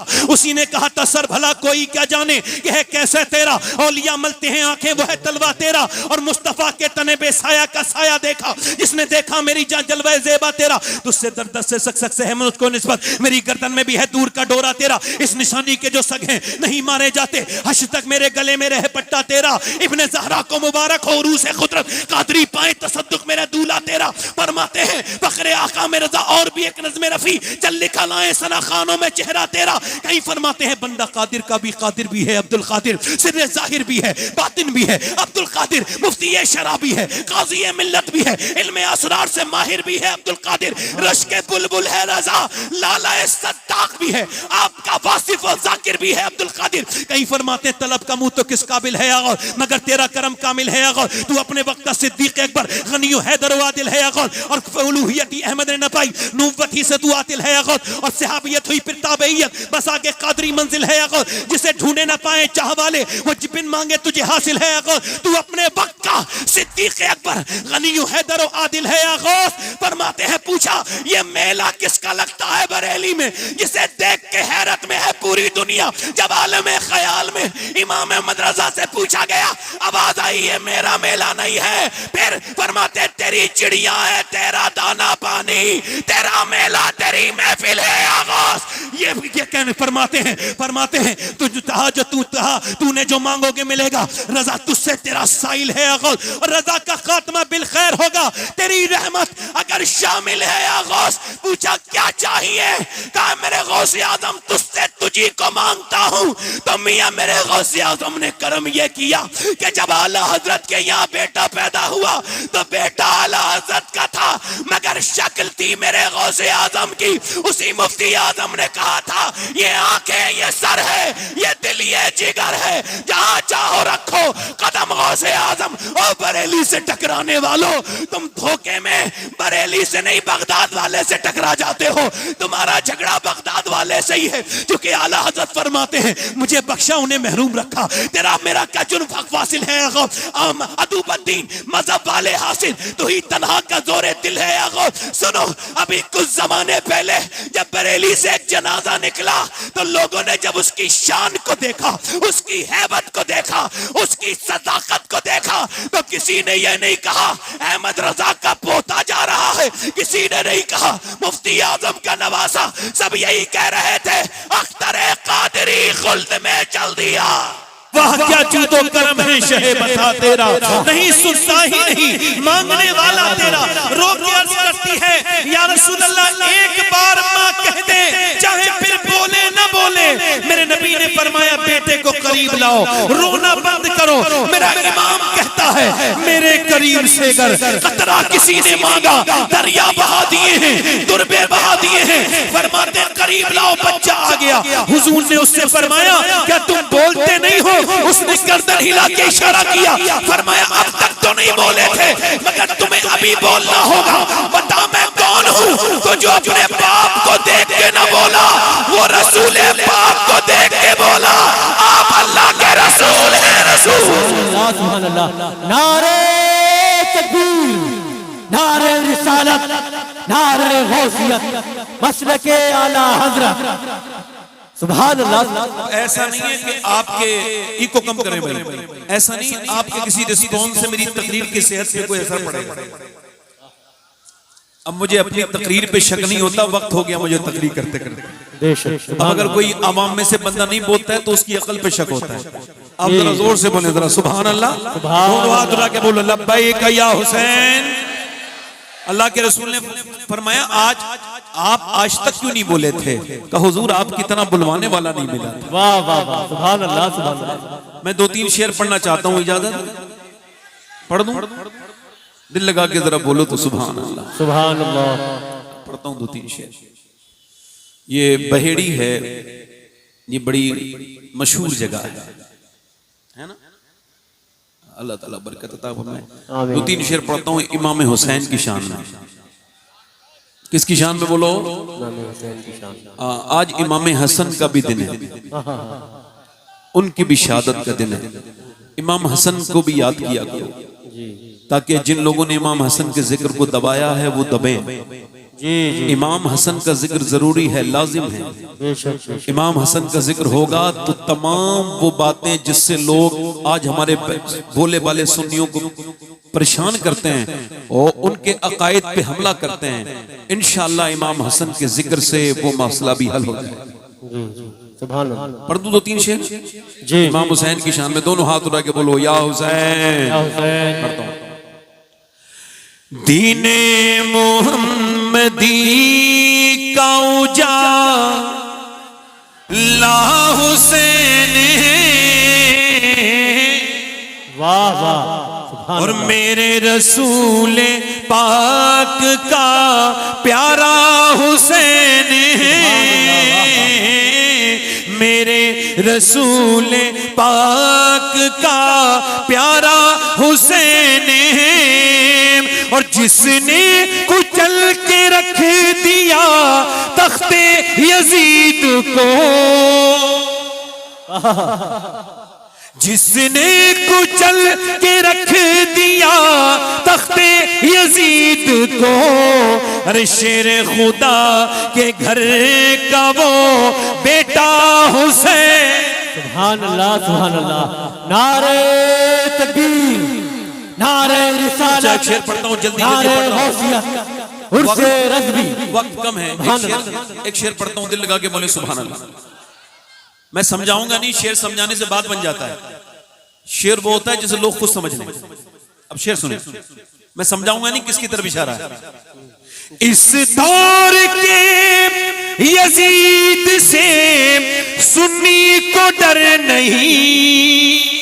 था। उसी ने कहा था सर भला कोई क्या जाने यह कैसे तेरा, औलिया मलते हैं आंखें वो है तलवा तेरा, और मुस्तफा के तने बेसाया का साया देखा, जिसने देखा मेरी जान जलवा ज़ेबा तेरा, तुझसे दर्द से सक से है मुझको निस्बत, मेरी गर्दन में भी है दूर का डोरा तेरा, इस निशानी के जो सग हैं नहीं मारे जाते, हश तक मेरे गले में रहे पट्टा तेरा, इब्ने ज़हरा को मुबारक हो रूस कुदरत, कादरी पाए तसद्दुक मेरा दूल्हा तेरा। फरमाते हैं फखरे आका में रजा और भी एक नज़्म रफ़ी, चल लिखा लाए सना खानों में चेहरा तेरा। कहीं फरमाते हैं बंदा कादिर का भी कादिर भी है अब्दुल कादिर, सिर्र ज़ाहिर भी है बातिन भी है अब्दुल कादिर, मुफ्ती शरा भी है काज़ी मिल्लत भी है, इल्मे असरार से माहिर भी है अब्दुल कादिर, रश के बुलबुल है रजा लाला सद्दाक भी है, आपका वासिफ और जाकिर भी है अब्दुल कादिर। कहीं फरमाते हैं तलब का मुंह तो किस काबिल है अगौर, मगर तेरा करम कामिल है अगौर, तू अपने वक्त का सिद्दीक अकबर गनियो हैदर वादिल है अगौर, और उलूहियत अहमद ने न पाई नूबत ही से तू आतिल है अगौर, और सहाबियत हुई फिर ताबईयत बस आगे कादरी मंजिल है अगौर, जिसे ढूंढे ना पाए चाह वाले वो बिन मांगे तुझे हासिल है अगौर, तू अपने वक्त का सिद्दीक अकबर गनियो हैदर आदिल है अगौर। फरमाते हैं पूछा ये मेला किसका लगता है बरेली में, जिसे देख के हैरत में है पूरी दुनिया। जब आलम ख्याल में इमाम मदरसा से पूछा गया आवाज आई ये मेरा मेला नहीं है, फिर फरमाते तेरी चिड़िया है तेरा दाना पानी, तेरा मेला तेरी महफिल है आगाज। ये कहने फरमाते हैं तुझ कहा जो तू कहा तूने जो मांगोगे मिलेगा, रजा तुझसे तेरा साइल है आगाज, और रजा का खात्मा बिल खैर होगा, तेरी रहमत अगर शामिल है आगाज। पूछा क्या चाहिए, कहा मेरे गौसे आजम तुझसे तुझी को मांगता हूं। तो मियां मेरे गौसे आजम ने करम ये किया कि जब आला हजरत के यहाँ बेटा पैदा हुआ तो बेटा आला हजरत का था, मगर शक्ल थी मेरे गौसे आजम की। उसी मुफ्ती आजम ने कहा था ये आंखें ये सर है ये दिल ये जिगर है, जहां चाहो रखो कदम गौसे आजम। और बरेली से टकराने वालों तुम धोखे में बरेली से नहीं बगदाद वाले से टकरा जाते हो, तुम्हारा झगड़ा बगदाद वाले से ही है, क्योंकि आला हजरत फरमाते हैं मुझे बख्शा उन्हें महरूम रखा, तेरा मेरा क्या जुर्म फासिल है अदूबद्दीन मजहब वाले हासिल, तो ही तन्हा का जोरे दिल है अगो। सुनो अभी कुछ जमाने पहले जब बरेली से एक जनाजा निकला तो लोगों ने जब उसकी शान को देखा, उसकी हैबत को देखा, उसकी सदाकत को देखा, तो किसी ने यह नहीं कहा अहमद रजा का पोता जा रहा है, किसी ने नहीं कहा मुफ्ती आजम का नवासा, सब यही कह रहे थे अख्तर कादरी खुल्द में चल दिया। वाह क्या जूदो करम है शहे बता तेरा, नहीं सुनता ही नहीं मांगने वाला तेरा। रो के अर्ज करती है या रसूल अल्लाह एक बार माँ कह दे चाहे फिर बोले न बोले। मेरे नबी ने फरमाया बेटे को करीब लाओ, रोना बंद करो। मेरा इमाम कहता है मेरे करीब से अगर कतरा किसी ने मांगा दरिया बहा दिए हैं, दुर्बे बहा दिए हैं। फरमाते करीब लाओ, बच्चा आ गया। हुजूर ने उससे फरमाया क्या तुम बोलते नहीं हो? उसने गर्दन हिला के इशारा किया, फरमाया अब तक तो नहीं बोले थे मगर तुम्हें अभी बोलना होगा। बता मैं कौन हूँ? तो जो अपने बाप को देख के न बोला वो रसूल पाक को देख के बोला आप अल्लाह के रसूल हैं। रसूल नारे तकबीर, नारे रिसालत, नारे गौसियत, मसलके आला हजरत। सुभान अल्लाह। ऐसा नहीं है कि आपके इको कम करें भाई, ऐसा नहीं आपके किसी रिस्पॉन्स से मेरी तकरीर की सेहत पे कोई असर पड़ेगा। अब मुझे अपनी तकरीर पे शक नहीं होता, वक्त हो गया मुझे तकरीर करते करते। अब अगर कोई आवाम में से बंदा नहीं बोलता है तो उसकी अकल पे शक होता है। आप जरा जोर से बोले जरा सुभान अल्लाह, दोनों हाथ उठा के बोलो लब्बैक या हुसैन। अल्लाह के रसूल ने फरमाया आप आज तक क्यों नहीं बोले थे? कहा हुजूर आप कितना बुलवाने वाला नहीं मिला था। वाह वाह वाह, सुभान अल्लाह सुभान अल्लाह। मैं 2-3 शेर पढ़ना चाहता हूँ, इजाजत पढ़ दूं? दिल लगा के जरा बोलो तो सुभान अल्लाह। सुभान अल्लाह। पढ़ता हूँ 2-3 शेर। ये बहेड़ी है, ये बड़ी मशहूर जगह है ना। अल्लाह ताला बरकत अता फरमाए। 2-3 शेर पढ़ता हूँ इमाम हुसैन की शान में। किसकी शान में बोलो? आज इमाम हसन का भी दिन है, उनकी भी शहादत का दिन है। इमाम हसन को भी याद किया करो ताकि जिन लोगों ने इमाम हसन के जिक्र को दबाया है वो दबे। जी जी इमाम हसन का जिक्र जरूरी है, लाजिम है। बेशक बेशक। इमाम हसन का जिक्र होगा तो तमाम वो बातें जिससे लोग आज हमारे भोले भाले सुन्नियों को परेशान करते हैं और उनके अकायद पे हमला करते हैं, इंशाअल्लाह इमाम हसन के जिक्र से वो मसला भी हल हो जाएगा। जी जी सुभान अल्लाह। पढ़ दूं दो तीन शेर जी इमाम हुसैन की शान में, दोनों हाथ उठा के बोलो या हुसैन। या हुसैन। पढ़ता हूं। दीने मोहम्मदी का उजाला हुसैन है, वाह वाह सुभान और अल्लाह। मेरे रसूल पाक का प्यारा हुसैन है, मेरे रसूल पाक का प्यारा हुसैन है, और जिसने कुचल के रख दिया तख्ते यजीद को, जिसने कुचल के रख दिया तख्ते यजीद को, अरे शेर खुदा के घर का वो बेटा हुसैन। सुभान अल्लाह सुभान अल्लाह। नारे तकबीर, नारे रिसालत, शेर पढ़ता हूँ जल्दी नारे जल्दी पढ़ता हूँ। गौसियत, उर्से रज़वी। वक्त कम है, एक शेर पढ़ता हूँ, दिल लगा के बोले सुभान अल्लाह। मैं समझाऊंगा नहीं, शेर समझाने से बात बन जाता है। शेर वो होता है जिसे लोग खुद समझ लें। अब शेर सुने, मैं समझाऊंगा नहीं किसकी तरफ इशारा है। इस दौर के यजीद से सुन्नी को डर नहीं,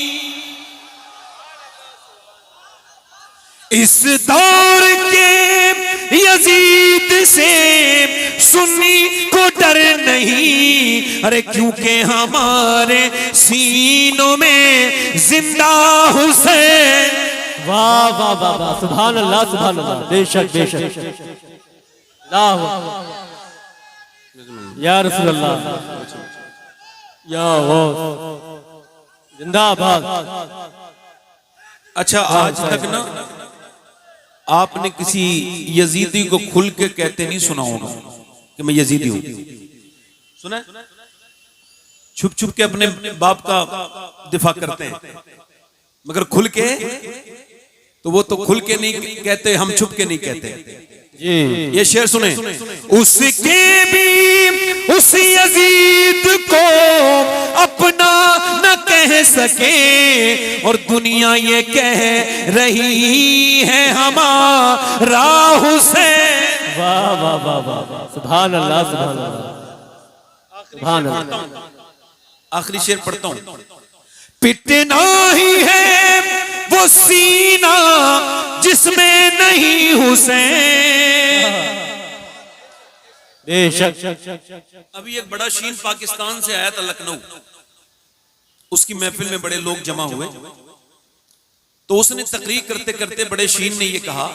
इस दौर के यजीद से सुन्नी को डर नहीं, अरे क्योंकि हमारे सीनों में जिंदा हुसैन। वाह वाह वाह वाह सुभान अल्लाह सुभान अल्लाह। बेशक बेशक। अल्लाह या रसूल अल्लाह या गौस जिंदाबाद। अच्छा, आज तक ना आपने किसी यजीदी को खुल के कहते नहीं सुना होगा कि मैं यजीदी हूं। सुना है? छुप छुप के अपने बाप का दिफा करते हैं, मगर खुल के तो वो तो खुल के नहीं कहते, हम छुप के नहीं कहते। जी ये शेर सुने। उसके भी उस यजीद को अपना न कह सके, और दुनिया ये कह रही है हमारा हुसैन। वाह वाह वाह वाह वाह सुभान अल्लाह सुभान अल्लाह सुभान अल्लाह। आखिरी शेर पढ़ता हूं। पिटना ही है वो सीना जिसमें नहीं हुसैन। बेशक। अभी एक बड़ा शीन पाकिस्तान से आया था लखनऊ, उसकी महफिल में बड़े लोग जमा हुए, तो उसने तकरीर करते करते बड़े शीन ने ये कहा,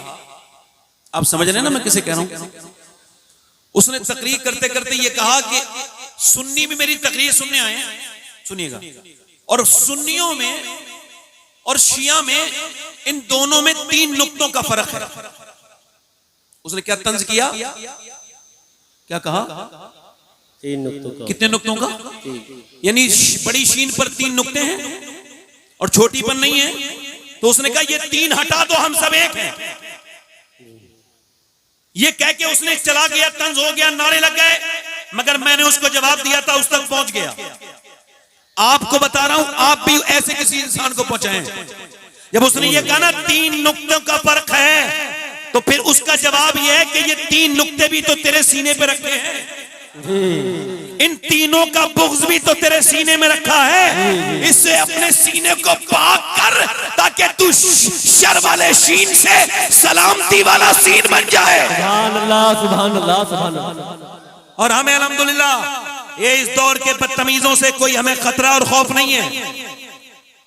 आप समझ रहे हैं ना मैं किसे कह रहा हूं। उसने तकरीर करते करते ये कहा कि सुन्नी भी मेरी तकरीर सुनने आए हैं, सुनिएगा, और सुन्नियों में और शिया में इन दोनों में 3 नुक्तों का फर्क है। उसने क्या तंज किया, क्या कहा? 3 नुक्तों का। कितने नुक्तों का? यानी बड़ी शीन पर 3 नुक्ते हैं और छोटी पर नहीं है। तो उसने कहा ये 3 हटा दो, हम सब एक हैं। ये कह के उसने चला गया, तंज हो गया, नारे लग गए, मगर मैंने उसको जवाब दिया था, उस तक पहुंच गया। आपको बता रहा हूं, आप भी ऐसे किसी इंसान को पहुंचाएं। जब उसने ये कहा ना 3 नुक्तों का फर्क है, तो फिर उसका जवाब यह है कि ये 3 नुक्ते भी तो तेरे सीने पे रखे हैं, इन तीनों का बुग़्ज़ भी तो तेरे सीने में रखा है। इससे अपने सीने को पाक कर, ताकि तू शर वाले शीन से सलामती वाला सीन बन जाए। सुभान अल्लाह सुभान अल्लाह सुभान अल्लाह। और हमें अल्हम्दुलिल्लाह ये इस दौर के बदतमीजों से कोई हमें खतरा और खौफ नहीं है।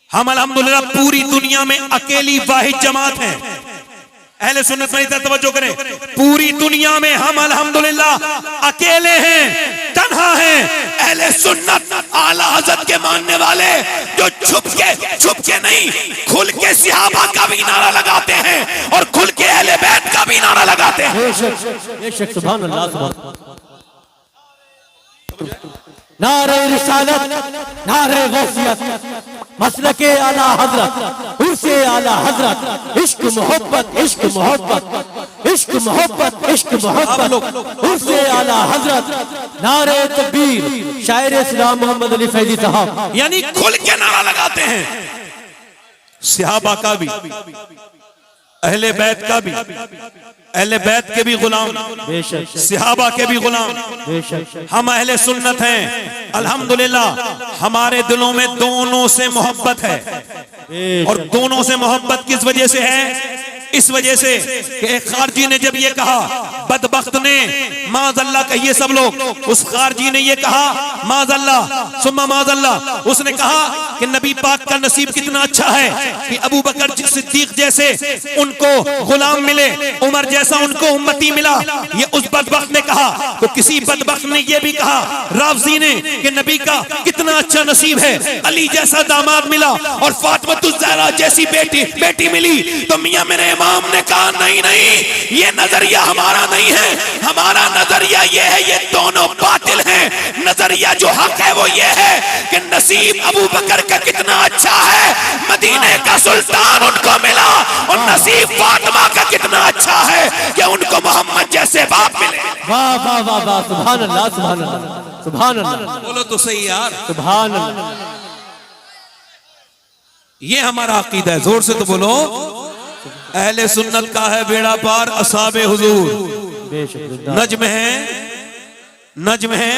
हम अल्हम्दुलिल्लाह पूरी दुनिया में अकेली वाहिद जमात हैं अहले सुन्नत में इधर तवज्जो करें, पूरी दुनिया में हम अल्हम्दुलिल्लाह अकेले हैं, तन्हा हैं। अहले सुन्नत आला हज़रत के मानने वाले जो छुप के नहीं, खुल के सहाबा का भी नारा लगाते हैं और खुल के अहले बैत का भी नारा लगाते हैं। बेशक सुभान अल्लाह, सुभान नारे रिसालत, नारे वसीयत, मसलके आला हजरत, उर्से आला हजरत, इश्क मोहब्बत, इश्क मोहब्बत, इश्क मोहब्बत, इश्क मोहब्बत, उर्से आला हजरत, नारे तकबीर, शायर इस्लाम मोहम्मद अली फैजी साहब। यानी खुल के नारा लगाते हैं, सहाबा का भी, अहले बैत का भी, अहले बैत के भी गुलाम, सहाबा के भी गुलाम। हम अहले सुन्नत हैं, अल्हम्दुलिल्लाह हमारे दिलों में दोनों से मोहब्बत है। और दोनों से मोहब्बत किस वजह से है? इस वजह से कि एक खारजी ने जब ये कहा, बदबख्त ने, माज़अल्लाह कहिए सब लोग, उस खारजी ने ये कहा माज़अल्लाह सुम्मा माज़अल्लाह, उसने कहा कि नबी पाक का नसीब कितना अच्छा है कि अबू बकर सिद्दीक जैसे उनको गुलाम मिले, उमर जैसा उनको उम्मती मिला। ये उस बदबख्त ने कहा। तो किसी बदबख्त ने ये भी कहा, राफ़ज़ी ने, कि नबी का कितना अच्छा नसीब है, अली जैसा दामाद मिला और फातिमा ज़हरा जैसी बेटी मिली। तो मियां मेरे इमाम ने कहा नहीं नहीं, ये नजरिया हमारा नहीं है, हमारा नजरिया ये है, ये दोनों बातिल हैं। नजरिया जो हक है वो ये है कि नसीब अबू बकर का कितना अच्छा है, मदीने का सुल्तान उनको मिला, और नसीब फातिमा का कितना अच्छा है कि उनको मोहम्मद जैसे बाप मिले। वाह वाह वाह वाह, सुभान अल्लाह, सुभान अल्लाह, सुभान अल्लाह। बोलो तो सही यार, सुभान अल्लाह। ये हमारा अकीदा है, जोर से तो बोलो। अहले सुन्नत का है बेड़ा पार, असहाबे हुजूर नज्म है, नज्म है।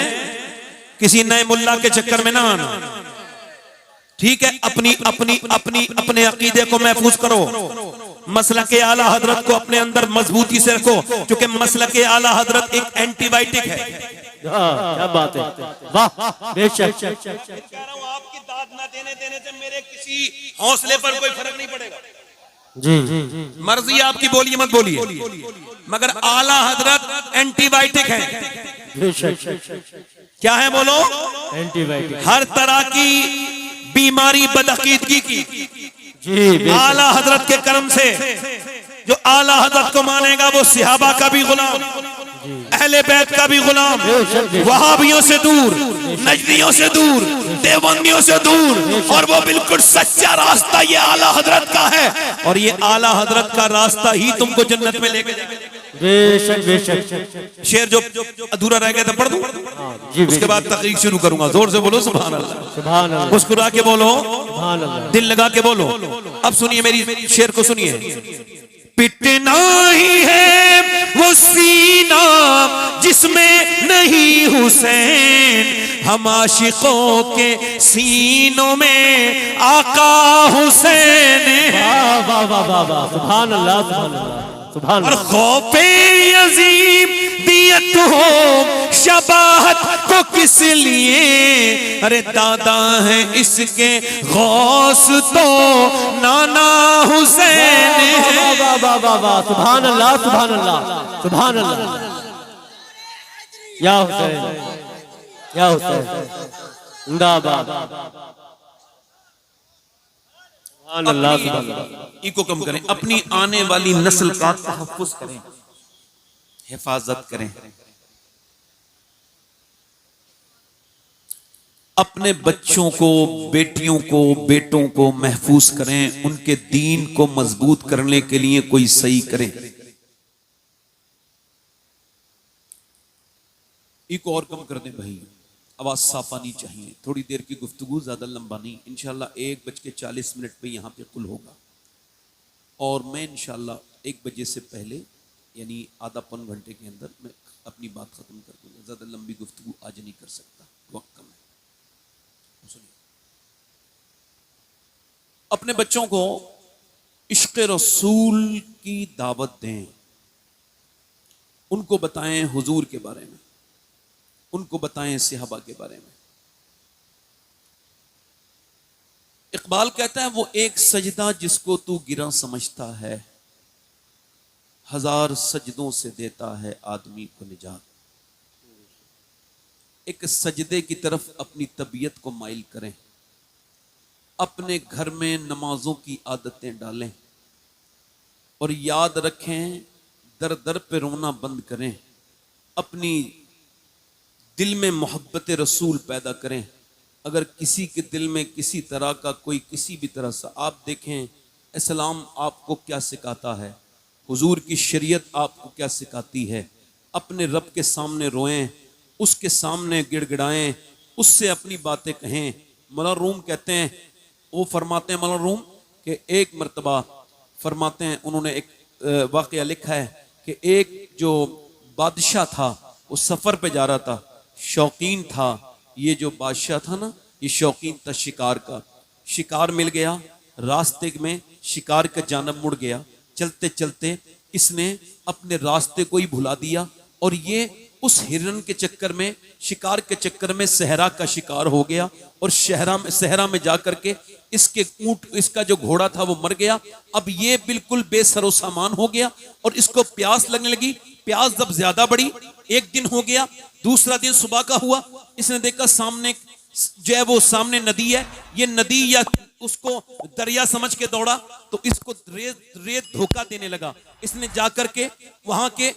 किसी नए मुल्ला के चक्कर में ना आना, ठीक है? अपने अकीदे को महफूज करो, मसलके आला हजरत को अपने अंदर मजबूती से रखो, क्योंकि मसलके आला हजरत एक एंटीबायोटिक है। क्या बात है, वाह बेशक। कह रहा हूं, आपकी दाद ना देने से मेरे किसी हौसले पर कोई फर्क नहीं पड़ेगा। जी मर्जी आपकी, बोलिए मत बोलिए, मगर आला हजरत एंटीबायोटिक है। क्या है बोलो? एंटीबायोटिक। हर तरह की बीमारी बदअकीदगी की जी आला हजरत के कर्म से, जो आला हजरत को मानेगा वो सहाबा का भी गुलाम, अहले बैत का भी गुलाम, वहाबियों से दूर, नजदियों से दूर, देवबंदियों से दूर, और वो बिल्कुल सच्चा रास्ता ये आला हजरत का है। और ये आला हजरत का रास्ता ही तुमको जन्नत में लेके जाएगा। बेशक बेशक। शेर जो अधूरा रह गया था पढ़ दूं, उसके बाद तकरीर शुरू करूंगा। जोर से बोलो सुभान अल्लाह, सुभान अल्लाह, मुस्कुरा के बोलो, सुभान अल्लाह, दिल लगा के बोलो। अब सुनिए मेरी शेर को सुनिए। पिटना ही है वो सीना जिसमें नहीं हुसैन, हम आशिकों के सीनों में आका हुसैन है। वाह वाह वाह वाह, सुभान अल्लाह, सुभान अल्लाह, सुभान और अल्लाह। खौफे अजीम दियत हो शबाहत को किस लिए, अरे दादा है इसके गौस तो नाना हुसैन है। वाह वाह वाह वाह, सुभान अल्लाह, सुभान अल्लाह, सुभान अल्लाह। या हुसैन, या हुसैन, जिंदाबाद। सुभान अल्लाह, सुभान अल्लाह। इको कम करें, अपनी आने वाली नस्ल का तहफ्फुज करें, हिफाजत करें, अपने बच्चों को, बेटियों को, बेटों को महफूज करें, उनके दीन को मजबूत करने के लिए कोई सही करें। इको और कम कर दें भाई, आवाज साफ आनी चाहिए। थोड़ी देर की गुफ्तगू, ज्यादा लंबा नहीं। इंशाल्लाह 1:40 पे यहाँ पे कुल होगा, और मैं इंशाल्लाह 1 बजे से पहले, यानी आधा पौन घंटे के अंदर मैं अपनी बात खत्म कर दूंगा। ज्यादा लंबी गुफ्तगू आज नहीं कर सकता, वक्त कम है। सुनिए, अपने बच्चों को इश्क़ रसूल की दावत दें, उनको बताएं हुजूर के बारे में, उनको बताएं सहाबा के बारे में। इकबाल कहता है, वो एक सजदा जिसको तू गिरा समझता है, हजार सजदों से देता है आदमी को निजात। एक सजदे की तरफ अपनी तबीयत को माइल करें, अपने घर में नमाजों की आदतें डालें और याद रखें दर दर पे रोना बंद करें, अपनी दिल में मोहब्बत रसूल पैदा करें। अगर किसी के दिल में किसी तरह का कोई किसी भी तरह से, आप देखें इस्लाम आपको क्या सिखाता है, हुजूर की शरीयत आपको क्या सिखाती है। अपने रब के सामने रोएं, उसके सामने गिड़गिड़ाएं, उससे अपनी बातें कहें। मौलाना रूम कहते हैं, वो फरमाते हैं मौलाना रूम कि एक मर्तबा फरमाते हैं, उन्होंने एक वाक़या लिखा है कि एक जो बादशाह था वो सफ़र पे जा रहा था, शौकीन था। ये जो बादशाह था ना, ये शौकीन था शिकार का। शिकार मिल गया, रास्ते में शिकार का जानब मुड़ गया। चलते चलते इसने अपने रास्ते को ही भुला दिया और ये उस हिरन के चक्कर में, शिकार के चक्कर में सहरा का शिकार हो गया और सहरा में जाकर के इसके ऊंट, इसका जो घोड़ा था वो मर गया। अब ये बिल्कुल बेसरो सामान हो गया और इसको प्यास लगने लगी। प्यास जब ज्यादा बढ़ी, एक दिन हो गया, दूसरा दिन सुबह का हुआ, इसने देखा सामने जो है वो सामने नदी है, ये नदी या उसको दरिया समझ के दौड़ा तो इसको रेत धोखा देने लगा। इसने जाकर के वहां के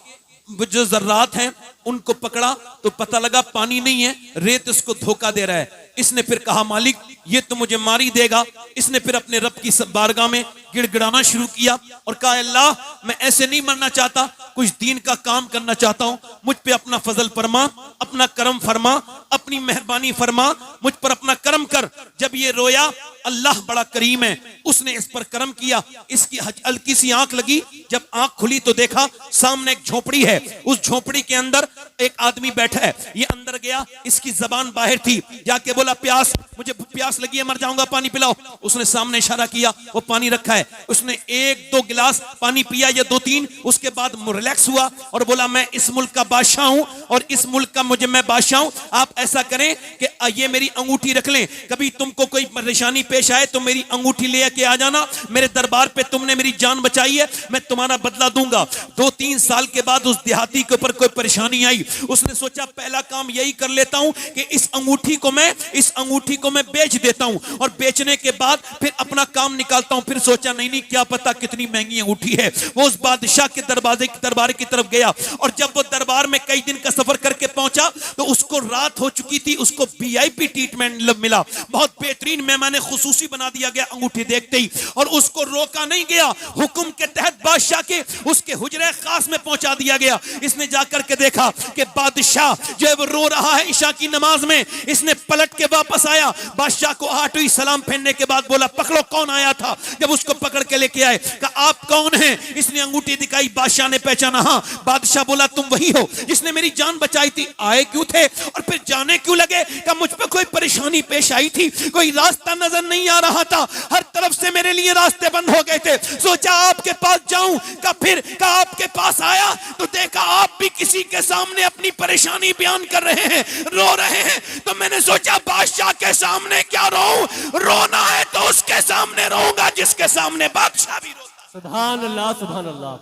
जो जर्रात हैं उनको पकड़ा तो पता लगा पानी नहीं है, रेत इसको धोखा दे रहा है। इसने फिर कहा मालिक ये तो मुझे मार ही देगा। इसने फिर अपने रब की बारगाह में गिड़गिड़ाना शुरू किया और कहा अल्लाह मैं ऐसे नहीं मरना चाहता, कुछ दीन का काम करना चाहता हूं, मुझ पे अपना फजल फरमा, अपना करम फरमा, अपनी मेहरबानी फरमा, मुझ पर अपना करम कर। जब ये रोया, अल्लाह बड़ा करीम है, उसने इस पर करम किया। इसकी हल्की सी आंख लगी, जब आंख खुली तो देखा सामने एक झोपड़ी है, उस झोपड़ी के अंदर एक आदमी बैठा है। ये अंदर गया, इसकी जबान बाहर थी, जाके बोला प्यास, मुझे प्यास लगी है, मर जाऊंगा, पानी पिलाओ। उसने सामने इशारा किया, वो पानी रखा है। उसने एक दो गिलास पानी पिया या दो तीन, उसके बाद रिलैक्स हुआ और बोला मैं इस मुल्क का बादशाह हूं और इस मुल्क का मैं बादशाह हूं। आप ऐसा करें कि ये मेरी अंगूठी रख लें, कभी तुमको कोई परेशानी पेश आए तो मेरी अंगूठी ले के आ जाना, मेरे दरबार पे तुमने मेरी जान बचाई है, मैं तुम्हारा बदला दूंगा। 2-3 साल के बाद उस देहाती के ऊपर कोई परेशानी आई, उसने सोचा पहला काम यही कर लेता हूं कि इस अंगूठी को मैं बेच देता हूं और बेचने के बाद फिर अपना काम निकालता हूं। फिर सोचा नहीं क्या पता कितनी महंगी अंगूठी है। वो उस बादशाह के दरबार की तरफ गया और जब वो दरबार में कई दिन का सफर करके पहुंचा तो उसको रात हो चुकी थी। उसको वीआईपी ट्रीटमेंट मिला, बहुत बेहतरीन मेहमान खुसूसी बना दिया गया अंगूठी देखते ही, और उसको रोका नहीं गया, हुक्म के तहत बादशाह के उसके हुजरे खास में पहुंचा दिया गया। इसने जाकर के देखा कि बादशाह जो है वो रो रहा है ईशा की नमाज में। इसने पलट के वापस आया, बादशाह को 8वीं सलाम फेरने के बाद बोला पकड़ो कौन आया था। जब उसको पकड़ के लेके आए, कहा आप कौन हैं? इसने अंगूठी दिखाई, बादशाह ने पहचाना, हाँ। बादशाह बोला तुम वही हो जिसने मेरी जान बचाई थी, आए क्यों थे और फिर जाने क्यों लगे? कहा मुझ पे कोई परेशानी पेश आई थी, कोई रास्ता नजर नहीं आ रहा था, हर तरफ से मेरे लिए रास्ते बंद हो गए थे, सोचा आपके पास जाऊं। फिर आपके पास आया तो देखा आप भी किसी के सामने अपनी परेशानी बयान कर रहे हैं, रो रहे हैं, तो मैंने सोचा बादशाह के सामने क्या रोऊं, रोना है तो उसके सामने रोऊंगा जिसके सामने बादशाह भी रोता। सुभान अल्लाह, सुभान अल्लाह,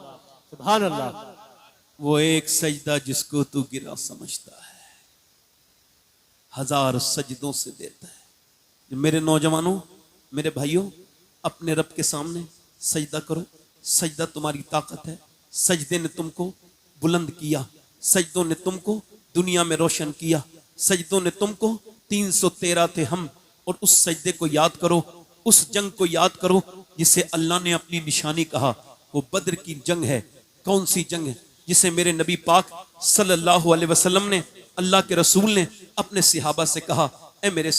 सुभान अल्लाह। वो एक सजदा जिसको तू गिरा समझता है, हजार सजदों से देता है। मेरे नौजवानों, मेरे भाइयों, अपने रब के सामने सजदा करो। सजदा तुम्हारी ताकत है। सजदे ने तुमको बुलंद किया, सजदों ने तुमको दुनिया में रोशन किया, सजदों ने तुमको 313 थे हम। और उस सजदे को याद करो, उस जंग को याद करो जिसे अल्लाह ने अपनी निशानी कहा। वो बद्र की जंग है। कौन सी जंग है? जिसे मेरे नबी पाक सल्लल्लाहु अलैहि वसल्लम ने, अल्लाह के रसूल ने अपने सिहाबा से कहा, ए मेरे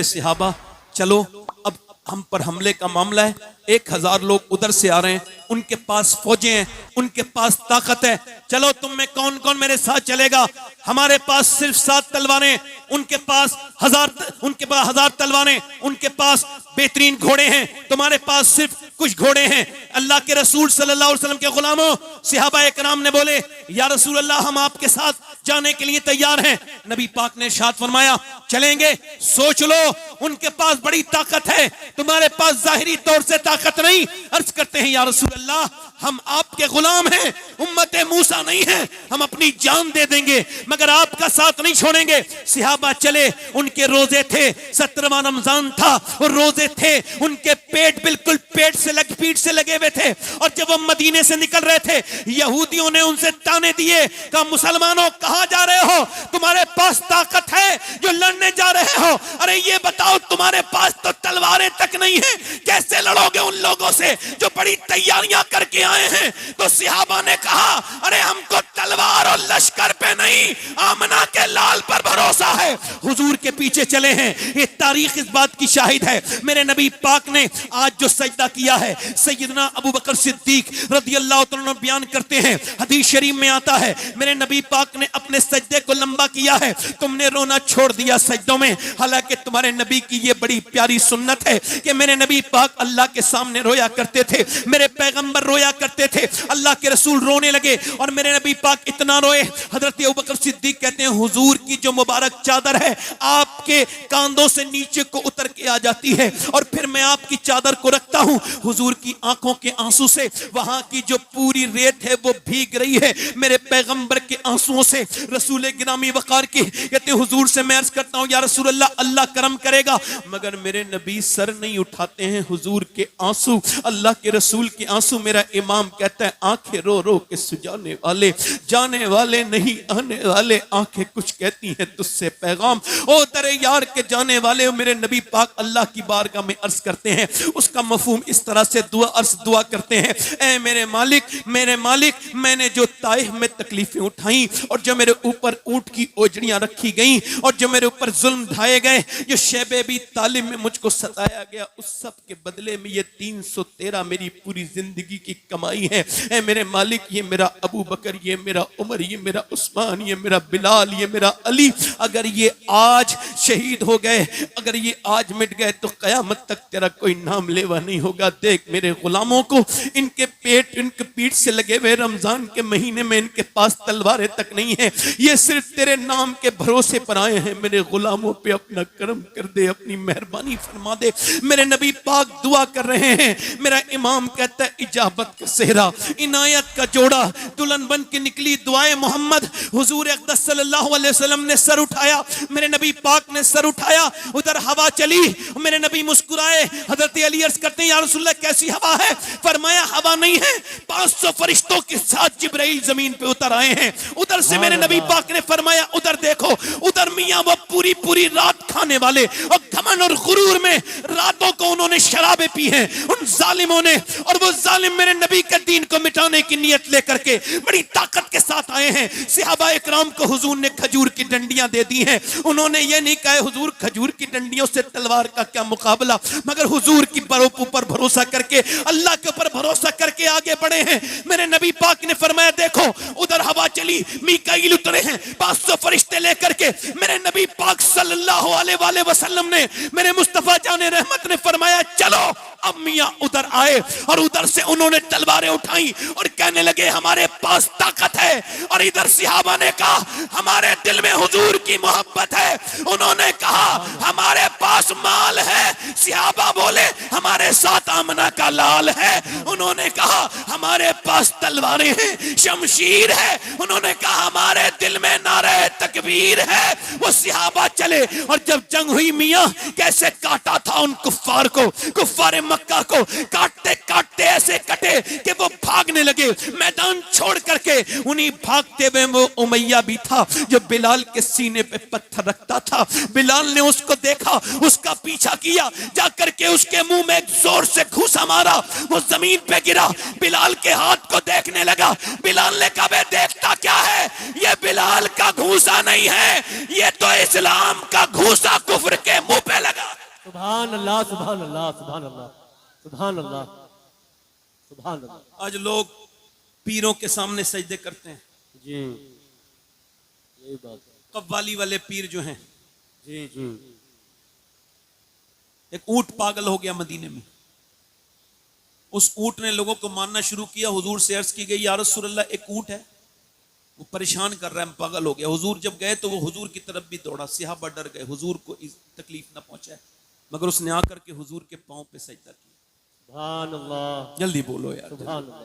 सिहाबा, चलो अब हम पर हमले का मामला है। 1000 लोग उधर से आ रहे हैं, उनके पास फौजें हैं, उनके पास ताकत है, चलो तुम में कौन कौन मेरे साथ चलेगा? हमारे पास सिर्फ 7 तलवारें, उनके पास 1000 तलवारें, उनके पास बेहतरीन घोड़े हैं, तुम्हारे पास सिर्फ कुछ घोड़े हैं। अल्लाह के रसूल सल्लल्लाहु अलैहि वसल्लम के गुलामों, सहाबा इकराम ने बोले, या रसूल अल्लाह, हम आपके साथ जाने के लिए तैयार हैं। नबी पाक ने इरशाद फरमाया, चलेंगे? सोच लो, उनके पास बड़ी ताकत है, तुम्हारे पास जाहिरी तौर से ताकत नहीं। अर्ज करते हैं, या रसूल अल्लाह, हम आपके गुलाम हैं, उम्मते मूसा नहीं है, हम अपनी जान दे देंगे मगर आपका साथ नहीं छोड़ेंगे। सहाबा चले, उनके रोजे थे, 17वां रमजान था और रोजे थे, उनके पेट बिल्कुल पीठ से लगे हुए थे। और जब वो मदीने से निकल रहे थे, यहूदियों ने उनसे ताने दिए, कहा, मुसलमानों कहां जा रहे हो? तुम्हारे पास ताकत है जो लड़ने जा रहे हो? अरे ये बताओ, तुम्हारे पास तो तलवारें तक नहीं है, कैसे लड़ोगे उन लोगों से जो बड़ी तैयारियां करके आए हैं? तो सहाबा ने कहा, अरे हमको तलवार और लश्कर पे नहीं, आमना के लाल पर भरोसा है। हुजूर के पीछे चले हैं, ये तारीख इस बात की शाहिद है। मेरे नबी पाक ने आज जो सजदा किया है, सैयदना अबू बकर सिद्दीक रदियल्लाहु तआला अन्हु बयान करते हैं, हदीस शरीफ में आता है, मेरे नबी पाक ने अपने सजदे को लंबा किया है, तुमने रोना छोड़ दिया सजदों में। हालांकि तुम्हारे नबी की ये बड़ी प्यारी सुन्नत है कि मेरे नबी पाक अल्लाह के सामने रोया करते थे, मेरे पैगंबर रोया करते थे, अल्लाह के रसूल रोने लगे और मेरे नबी पाक इतना रोए, हजरत अबू बकर सिद्दीक कहते हैं, हुजूर की जो मुबारक चादर है आपके कांधों से नीचे को उतर के आ जाती है और फिर मैं आपकी चादर को रखता हूं, हुजूर की आंखों के आंसू से वहां की जो पूरी रेत है वो भीग रही है मेरे पैगंबर के आंसुओं से। रसूल गिरामी वकार की कहते हैं, हुजूर से मैं अर्ज करता हूं, या रसूल अल्लाह, अल्लाह करम करेगा, मगर मेरे नबी सर नहीं उठाते हैं। हुजूर के आंसू, अल्लाह के रसूल के आंसू, मेरा इमाम कहता है, आंखें रो रो के सुजाने वाले, जाने वाले नहीं आने वाले, आंखें कुछ कहती हैं तुझसे पैगाम। ओ तेरे यार के जाने वाले, मेरे नबी पाक अल्लाह की बारगाह में अर्ज करते हैं, उसका मफहूम इस तरह से दुआ करते हैं, ऐ मेरे मालिक, मैंने जो ताइफ में तकलीफें उठाई और जो मेरे ऊपर ऊंट की ओजड़ियां रखी गई और जो मेरे ऊपर जुल्म ढाए गए, जो शैबे भी तालिम में मुझको सताया गया, उस सब के बदले में ये 313 मेरी पूरी जिंदगी की कमाई है। ऐ मेरे मालिक, ये मेरा अबू बकर, ये मेरा उमर, ये मेरा उस्मान, ये मेरा बिलाल, ये मेरा अली, अगर ये आज शहीद हो गए, अगर ये आज मिट गए तो कयामत तक तेरा कोई नाम लेवा नहीं होगा। देख मेरे गुलामों को, इनके पीठ से लगे हुए रमजान के महीने में इनके पास तलवारें तक नहीं है, ये सिर्फ तेरे नाम के भरोसे पर आए हैं। मेरे गुलामों पे अपना करम कर दे, अपनी मेहरबानी फरमा दे। मेरे नबी पाक दुआ कर रहे हैं, मेरा इमाम कहता है, इजाबत का सेहरा, इनायत का जोड़ा, दुल्हन बन के निकली दुआए मोहम्मद। हुजूर अक़दस सल्लल्लाहु अलैहि वसल्लम ने सर उठाया, मेरे नबी पाक ने सर उठाया, उधर हवा चली, मेरे नबी मुस्कुराए। हजरत अली अर्ज करते हैं, या रसूलल्लाह कैसी हवा है? फरमाया, हवा नहीं है, 500 फरिश्तों के साथ जिब्राइल जमीन पे उतर आए हैं। उधर से मेरे नबी पाक ने फरमाया, उधर देखो, उधर मियां वो पूरी रात खाने वाले और घमंड और गुरूर में रातों को उन्होंने शराबें पी हैं उन जालिमों ने, और वो जालिम मेरे नबी के दीन को मिटाने की नियत लेकर के बड़ी ताकत के साथ आए हैं। सहाबा इकराम को हुजूर ने खजूर की डंडियां दे दी हैं, उन्होंने ये नहीं कहा हुजूर खजूर की डंडियों से तलवार का क्या मुकाबला, मगर हुजूर की ऊपर भरोसा करके, अल्लाह के ऊपर भरोसा करके आगे बढ़े हैं। मेरे नबी पाक ने फरमाया, देखो उधर हवा चली, मीकाईल उतरे हैं 500 फरिश्ते लेकर के। मेरे नबी पाक सल्लल्लाहु अलैहि वसल्लम ने, मेरे मुस्तफा जाने रहमत ने फरमाया, चलो। अब मियां उधर आए और उधर से उन्होंने तलवारें उठाई और कहने लगे, हमारे पास ताकत है। और इधर सहाबा ने कहा, हमारे दिल में हुजूर की मोहब्बत है। उन्होंने कहा, हमारे पास माल है। सहाबा बोले, हमारे साथ आमना का लाल है। उन्होंने कहा, हमारे पास तलवारें हैं, शमशीर है। उन्होंने कहा, हमारे दिल में नारे तकबीर है। वो सहाबा चले और जब जंग हुई, मियां कैसे काटा था उन कुफ्फार को, कुफ्फार मक्का को काटते काटते ऐसे कटे कि वो भागने लगे मैदान छोड़ करके। उन्हीं भागते हुए वो उमैया भी था जो बिलाल के सीने पे पत्थर रखता था। बिलाल ने उसको देखा, उसका पीछा किया, जाकर के उसके मुंह में एक जोर से घूसा मारा, वो जमीन पे गिरा। बिलाल के हाथ को देखने लगा। बिलाल ने कहा, बे देखता क्या है? ये बिलाल का घूसा नहीं है, ये तो इस्लाम का घूसा कुफ्र के मुंह पे लगा। सुभान अल्लाह, सुभान अल्लाह, सुभान अल्लाह, सुभान अल्लाह, सुभान अल्लाह। आज लोग पीरों के सामने सजदे करते हैं। जी यही बात कव्वाली वाले पीर जो हैं, जी जी एक ऊंट पागल हो गया मदीने में। उस ऊंट ने लोगों को मानना शुरू किया। हुजूर से अर्ज की गई, या रसूलल्लाह, एक ऊंट है, वो परेशान कर रहा है, पागल हो गया। हुजूर जब गए तो वो हुजूर की तरफ भी दौड़ा। सहाबा डर गए, हुजूर को तकलीफ ना पहुंचाए, मगर उसने आकर के हुजूर के पांव पे सजदा किया। सुभान अल्लाह, जल्दी बोलो यार। सुभान अल्लाह।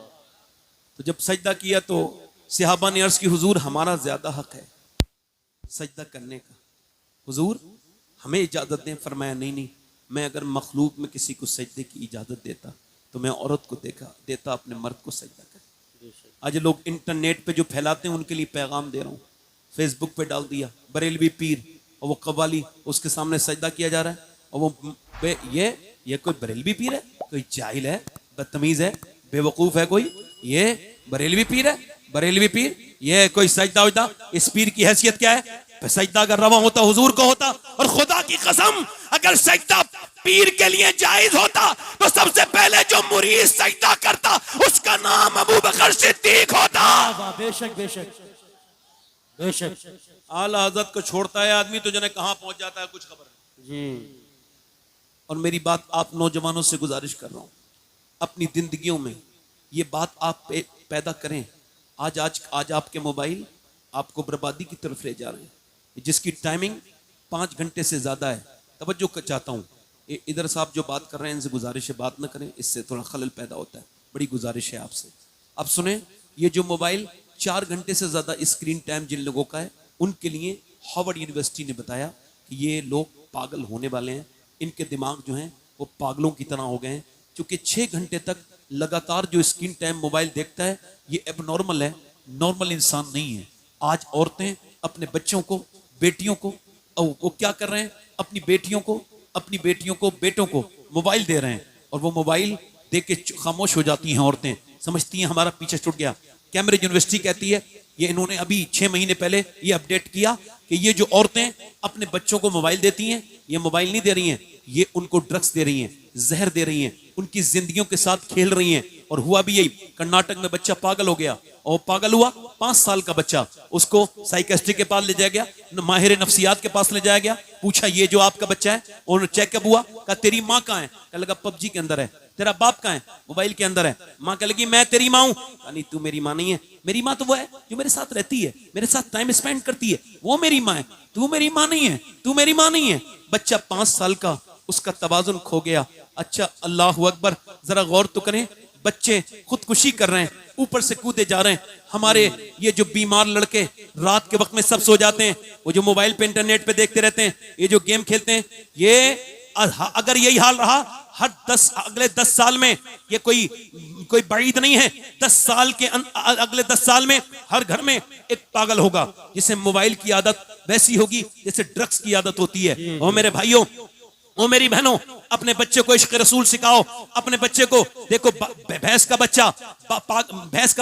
तो जब सजदा किया तो सहाबा ने अर्ज की, हुजूर हमारा ज्यादा हक है सजदा करने का, हुजूर हमें इजाजत दें। फरमाया, नहीं नहीं, मैं अगर मखलूक में किसी को सजदे की इजाजत देता तो मैं औरत को देता अपने मर्द को सजदा कर। आज लोग इंटरनेट पे जो फैलाते हैं उनके लिए पैगाम दे रहा हूँ। फेसबुक पे डाल दिया बरेलवी पीर और वो कव्वाली, उसके सामने सजदा किया जा रहा है, और वो ये कोई बरेलवी पीर है? कोई जाहिल है, बदतमीज है, बेवकूफ है कोई? ये बरेलवी पीर है? बरेलवी पीर ये कोई सजदा उजदा? इस पीर की हैसियत क्या है? सजदा अगर रवा होता हुजूर को होता। और खुदा की कसम, अगर सजदा पीर के लिए जायज होता तो सबसे पहले जो मुरीद सजदा करता उसका नाम अबू बकर सिद्दीक होता। बेशक बेशक बेशक। आला हजरत को छोड़ता है आदमी तो जने कहां पहुंच जाता है कुछ खबर नहीं। जी। और मेरी बात आप नौजवानों से गुजारिश कर रहा हूं, अपनी जिंदगियों में ये बात आप पैदा करें। आज आपके मोबाइल आपको बर्बादी की तरफ ले जा रहे हैं, जिसकी टाइमिंग 5 घंटे से ज्यादा है। तवज्जो चाहता हूँ, इधर साहब जो बात कर रहे हैं इनसे गुजारिश है बात न करें, इससे थोड़ा खलल पैदा होता है। बड़ी गुजारिश है आपसे। अब सुने, ये जो मोबाइल 4 घंटे से ज्यादा स्क्रीन टाइम जिन लोगों का है, उनके लिए हार्वर्ड यूनिवर्सिटी ने बताया कि ये लोग पागल होने वाले हैं। इनके दिमाग जो हैं वो पागलों की तरह हो गए हैं, क्योंकि 6 घंटे तक लगातार जो स्क्रीन टाइम मोबाइल देखता है ये एबनॉर्मल है, नॉर्मल इंसान नहीं है। आज औरतें अपने बच्चों को, बेटियों को, वो क्या कर रहे हैं, अपनी बेटियों को बेटों को मोबाइल दे रहे हैं, और वो मोबाइल देख के खामोश हो जाती हैं औरतें, समझती हैं हमारा पीछे छूट गया। कैम्ब्रिज यूनिवर्सिटी कहती है, ये इन्होंने अभी 6 महीने पहले ये अपडेट किया कि ये जो औरतें अपने बच्चों को मोबाइल देती हैं, ये मोबाइल नहीं दे रही हैं, ये उनको ड्रग्स दे रही हैं, जहर दे रही हैं, उनकी जिंदगियों के साथ खेल रही हैं। और हुआ भी यही, कर्नाटक में बच्चा पागल हो गया, और पागल हुआ 5 साल का बच्चा, उसको साइकेट्रिस्ट के पास ले जाया गया, माहिर नफ्सियात के पास ले जाया गया, पूछा ये जो आपका बच्चा है, और चेकअप हुआ, कहा तेरी माँ कहाँ है? कहा लगा पबजी के अंदर है। तेरा बाप कहाँ है? मोबाइल के अंदर है। माँ कह लगी मैं तेरी माँ हूँ। नहीं, तू मेरी माँ नहीं है, मेरी माँ तो वो है जो मेरे साथ रहती है, मेरे साथ टाइम स्पेंड करती है, वो मेरी माँ है, तू मेरी माँ नहीं है, तू मेरी माँ नहीं है। बच्चा 5 साल का, उसका तवाजुन खो गया। अच्छा, अल्लाह अकबर, जरा गौर तो करें, बच्चे खुदकुशी कर रहे हैं, ऊपर से कूदे जा रहे हैं। हमारे ये जो बीमार लड़के रात के वक्त में सब सो जाते हैं, वो जो मोबाइल पे इंटरनेट पे देखते रहते हैं, ये जो गेम खेलते हैं, ये अगर यही हाल रहा अगले 10 साल में, ये कोई बईद नहीं है, 10 साल के अगले 10 साल में हर घर में एक पागल होगा, जिसे मोबाइल की आदत वैसी होगी जैसे ड्रग्स की आदत होती है। और मेरे भाइयों, ओ मेरी बहनों, अपने बच्चे को इश्क रसूल सिखाओ। अपने बच्चे को देखो, भैंस का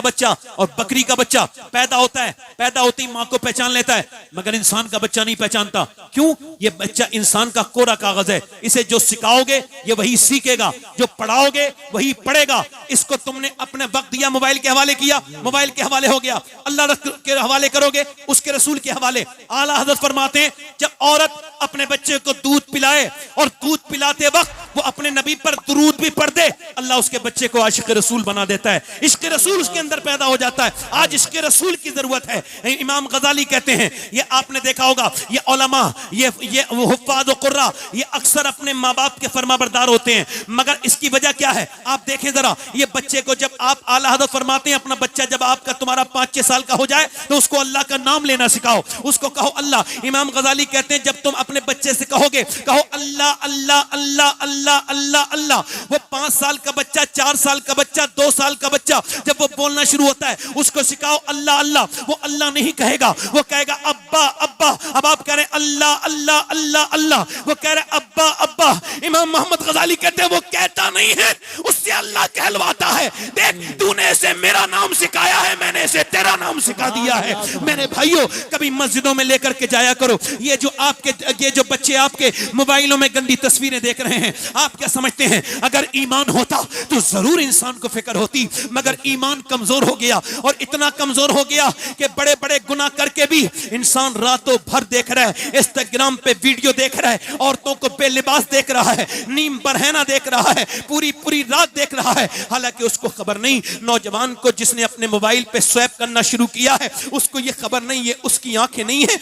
बच्चा और बकरी का बच्चा पैदा होता है, पैदा होती ही माँ को पहचान लेता है, मगर इंसान का बच्चा नहीं पहचानता। क्यों? ये बच्चा इंसान का कोरा कागज है, इसे जो सिखाओगे ये वही सीखेगा, जो पढ़ाओगे वही पढ़ेगा। इसको तुमने अपने वक्त दिया, मोबाइल के हवाले किया, मोबाइल के हवाले हो गया। अल्लाह के हवाले करोगे, उसके रसूल के हवाले। आला हज़रत फरमाते हैं, जब औरत अपने बच्चे को दूध पिलाए और दूध पिलाते वक्त वो अपने नबी पर दुरूद भी पढ़ दे, अल्लाह उसके बच्चे को आशिक रसूल बना देता है, इश्क रसूल उसके अंदर पैदा हो जाता है। आज इश्क रसूल की जरूरत है। इमाम गजाली कहते हैं, ये आपने देखा होगा, ये उलमा, ये हुफ्फाज़ व कुर्रा, ये अक्सर अपने माँ बाप के फरमाबरदार होते हैं, मगर इसकी वजह क्या है? आप देखें जरा, ये बच्चे को जब आप, आला हज़रत फरमाते हैं, अपना बच्चा जब आपका तुम्हारा 5-6 साल का हो जाए तो उसको अल्लाह का नाम लेना सिखाओ, उसको कहो अल्लाह। इमाम गजाली कहते हैं, जब तुम अपने बच्चे से कहोगे, कहो अल्लाह अल्लाह अल्लाह अल्लाह अल्लाह अल्लाह, वो 5 साल का बच्चा, 4 साल का बच्चा, 2 साल का बच्चा जब वो बोलना शुरू होता है, उसको सिखाओ अल्लाह अल्लाह। वो अल्लाह नहीं कहेगा, वो कहेगा अब्बा अब्बा। अब आप कह रहे हैं अल्लाह अल्लाह अल्लाह अल्लाह, वो कह रहे हैं अब्बा अब्बा। अल्लाह, इमाम मोहम्मद गजाली कहते हैं वो कहता नहीं है, उससे अल्लाह कहलवाता है। देख, तूने इसे मेरा नाम सिखाया है, मैंने इसे तेरा नाम सिखा दिया है। मेरे भाइयों, कभी मस्जिदों में लेकर के जाया करो। ये जो बच्चे आपके मोबाइलों में गंदी तस्वीरें देख रहे हैं, आप क्या समझते हैं अगर ईमान होता तो जरूर इंसान को फिक्र होती, मगर ईमान कमजोर हो गया, और इतना कमजोर हो गया कि बड़े बड़े गुनाह करके भी इंसान रातों भर देख रहा है, इंस्टाग्राम पे वीडियो देख रहा है, औरतों को बेलिबास देख रहा है, नीम बरहना देख रहा है, पूरी पूरी रात देख रहा है। हालांकि उसको खबर नहीं, नौजवान को जिसने अपने मोबाइल पे स्वैप करना शुरू किया है, उसको ये खबर नहीं, ये उसकी आंखें नहीं है,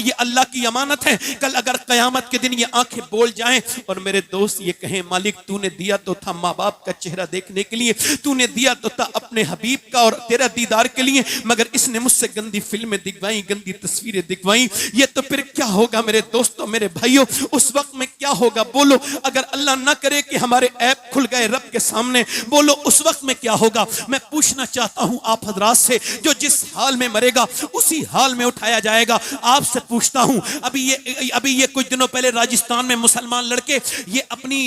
ये अल्लाह की अमानत है। कल अगर कयामत के दिन ये आंखें बोल जाएं और मेरे दोस्त ये कहें, मालिक तूने दिया तो था माँ बाप का चेहरा देखने के लिए, तूने दिया तो था अपने हबीब का और तेरा दीदार के लिए, मगर इसने मुझसे गंदी फिल्में दिखवाई, गंदी तस्वीरें दिखवाई, ये तो फिर क्या होगा मेरे दोस्तों, मेरे भाइयों, उस वक्त में क्या होगा? बोलो, अगर अल्लाह ना करे कि हमारे ऐप खुल गए रब के सामने, बोलो उस वक्त में क्या होगा? मैं पूछना चाहता हूं आप हजरात से, जो जिस हाल में मरेगा उसी हाल में उठाया जाएगा। आपसे पूछता हूं, अभी ये कुछ दिनों पहले राजस्थान में मुसलमान लड़के ये अपनी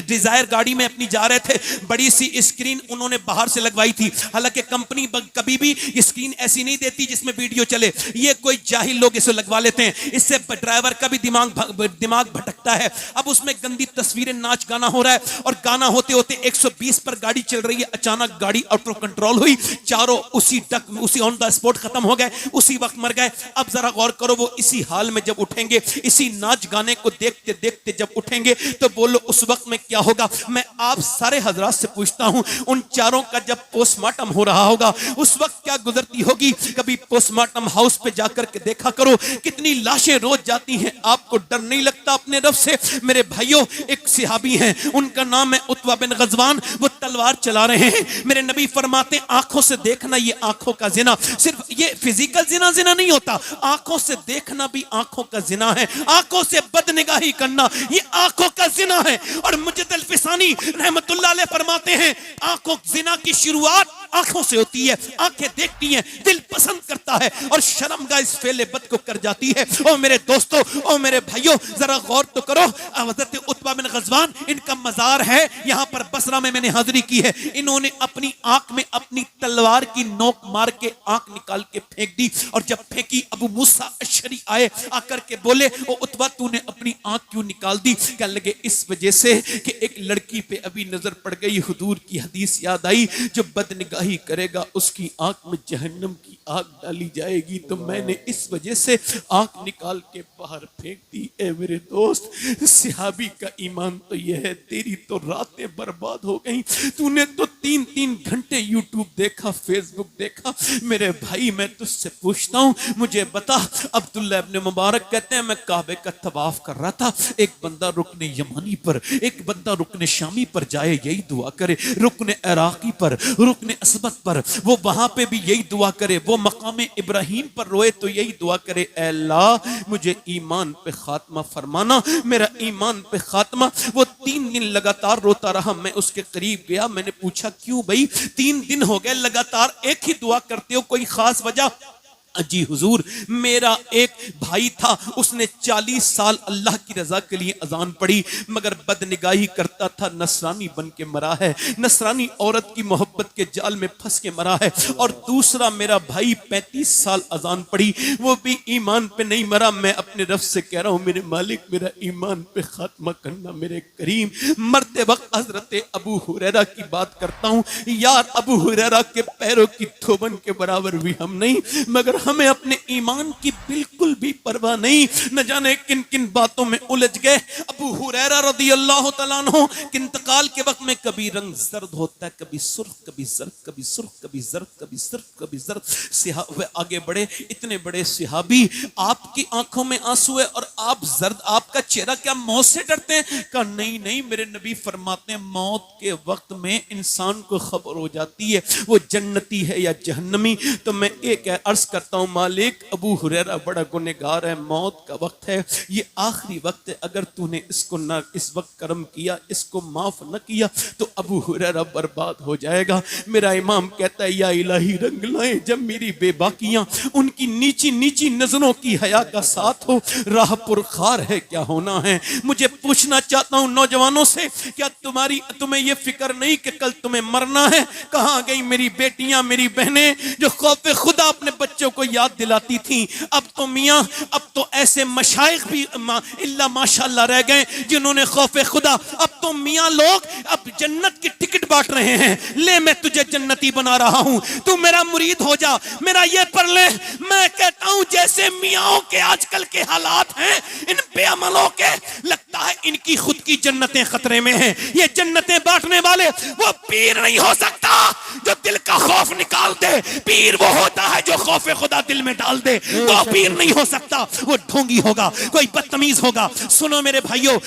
डिजायर गाड़ी में अपनी जा रहे थे, बड़ी सी स्क्रीन उन्होंने बाहर से लगवाई थी। हालांकि कंपनी कभी भी स्क्रीन ऐसी नहीं देती जिसमें वीडियो चले, ये कोई जाहिल लोग इसे लगवा लेते हैं, इससे ड्राइवर का भी दिमाग भटकता है। अब उसमें गंदी तस्वीरें, नाच गाना हो रहा है, और गाना होते होते 120 पर गाड़ी चल रही है, अचानक गाड़ी आउट ऑफ कंट्रोल हुई, चारों उसी ऑन द स्पॉट खत्म हो गए, उसी वक्त मर गए। अब जरा गौर करो, वो इसी हाल में जब उठेंगे, इसी नाच गाने को देखते देखते जब उठेंगे, तो बोलो उस वक्त में क्या होगा? मैं आप सारे हजरात से पूछता हूं, उन चारों का जब पोस्टमार्टम हो रहा होगा उस वक्त क्या गुजरती होगी? कभी पोस्टमार्टम हाउस पे जाकर के देखा करो, कितनी लाशें रोज जाती हैं। आपको डर नहीं लगता अपने रब से? मेरे भाइयों, एक सिहाबी हैं, उनका नाम है उत्वा बिन गजवान, वो तलवार चला रहे हैं। मेरे नबी फरमाते, आंखों से देखना ये आंखों का जिना, सिर्फ ये फिजिकल जिना नहीं होता, आंखों से देखना भी आंखों का जिना है, आंखों से बदनिगाही करना ये आंखों का जिना है। और मुजद्दिद अल-फिसानी रहमतुल्लाह अलैह फरमाते हैं, आंखों जिना की शुरुआत आंखों से होती है, आंखें देखती हैं, दिल पसंद करता है, और शर्मगाह इस फेले बद को कर जाती है। ओ मेरे दोस्तों, ओ मेरे भाइयों, जरा गौर तो करो, हज़रत उत्बा बिन गज़वान, इनका मजार है यहां पर बसरा में, मैंने हाजिरी की है। इन्होंने अपनी आंख में अपनी तलवार की नोक मार के आंख निकाल के फेंक दी, और जब फेंकी अबू मूसा अशरी आए, आकर के बोले, ओ उत्बा तूने अपनी आंख क्यों निकाल दी? कहने लगे, इस वजह से कि एक लड़की पे अभी नजर पड़ गई, हुजूर की हदीस याद आई, जो बदनिगाही करेगा उसकी आंख में जहन्नम की आग डाली जाएगी, तो मैंने इस वजह से आंख निकाल के बाहर फेंक दी। ए मेरे दोस्त, सिहाबी का ईमान तो यह है, तेरी तो रातें बर्बाद हो गई, तूने तो 3-3 घंटे यूट्यूब देखा, फेसबुक देखा। मेरे भाई, मैं तुझसे पूछता हूं, मुझे बता, अब्दुल्ला इब्न मुबारक कहते हैं, मैं काबे का तवाफ कर रहा था, एक बंदा रुकने यमानी पर, एक बंदा रुकने शामी पर जाए यही दुआ करे, रुकने इराकी पर, रुकने असबत पर, वो वहां पे भी यही दुआ करे, वो मकाम इब्राहिम पर रोए तो यही दुआ करे, ऐ अल्लाह मुझे ईमान पे खात्मा फरमाना, मेरा ईमान पे खात्मा। वो 3 दिन लगातार रोता रहा, मैं उसके करीब गया, मैंने पूछा क्यों भाई, 3 दिन हो गए लगातार एक ही दुआ करते हो, कोई खास वजह? जी हुजूर, मेरा एक भाई था, उसने 40 साल अल्लाह की रजा के लिए अजान पढ़ी, मगर बदनिगाही करता था, नसरानी बन के मरा है, नसरानी औरत की मोहब्बत के जाल में फंस के मरा है। और दूसरा मेरा भाई 35 साल अजान पढ़ी, वो भी ईमान पे नहीं मरा। मैं अपने रब से कह रहा हूँ, मेरे मालिक मेरा ईमान पे खात्मा करना, मेरे करीम। मरते वक्त हजरत अबू हुरैरा की बात करता हूँ, यार अबू हुरैरा के पैरों की थोबन के बराबर भी हम नहीं, मगर हमें अपने ईमान की बिल्कुल भी परवाह नहीं, न जाने किन किन बातों में उलझ गए। अबू हुरैरा रज़ियल्लाहु तआला अन्हु के इंतकाल के वक्त में कभी रंग जर्द होता है, कभी सुर्ख, कभी जर्द, कभी सुर्ख, कभी जर्द, कभी सुर्ख, कभी जर्द। वे आगे बढ़े, इतने बड़े सिहाबी, आपकी आंखों में आंसू है और आप जर्द, आपका चेहरा क्या मौत से डरते हैं? कहा नहीं नहीं, मेरे नबी फरमाते हैं मौत के वक्त में इंसान को खबर हो जाती है वो जन्नती है या जहन्नमी। तो मैं एक अर्ज करता चाहता हूँ मालिक, अबू हुरैरा बड़ा गुनहगार है, मौत का वक्त है, ये आखिरी वक्त है, अगर तूने इसको ना इस वक्त करम किया, इसको माफ न किया तो अबू हुरैरा बर्बाद हो जाएगा। मेरा इमाम कहता है या इलाही रंग लाए जब मेरी बेबाकियां उनकी नीची नीची नजरों की हया का साथ हो, राह पुरखार है क्या होना है। मुझे पूछना चाहता हूँ नौजवानों से, क्या तुम्हें ये फिक्र नहीं कि कल तुम्हें मरना है? कहां गई मेरी बेटियां, मेरी बहनें जो खौफ खुदा अपने बच्चों को याद दिलाती थी? अब तो मियां, अब तो ऐसे मशाइख भी इल्ला माशाअल्लाह रह गए जिन्होंने खौफ खुदा। अब तो मियां लोग अब जन्नत की टिकट बांट रहे हैं, ले मैं तुझे जन्नती बना रहा हूं, तू मेरा मुरीद हो जा, मेरा ये पढ़ ले। मैं कहता हूं जैसे मियाओं के आजकल के हालात हैं, इन बेअमलों के, लगता है इनकी खुद की जन्नतें खतरे में हैं। ये जन्नतें बांटने वाले वो पीर नहीं हो सकता जो दिल का खौफ निकाल दे। पीर वो होता है जो खौफ खुदा दिल में डाल दे, वो पीर नहीं हो सकता, वो ढोंगी होगा, कोई बदतमीज होगा। सुनो मेरे भाइयों,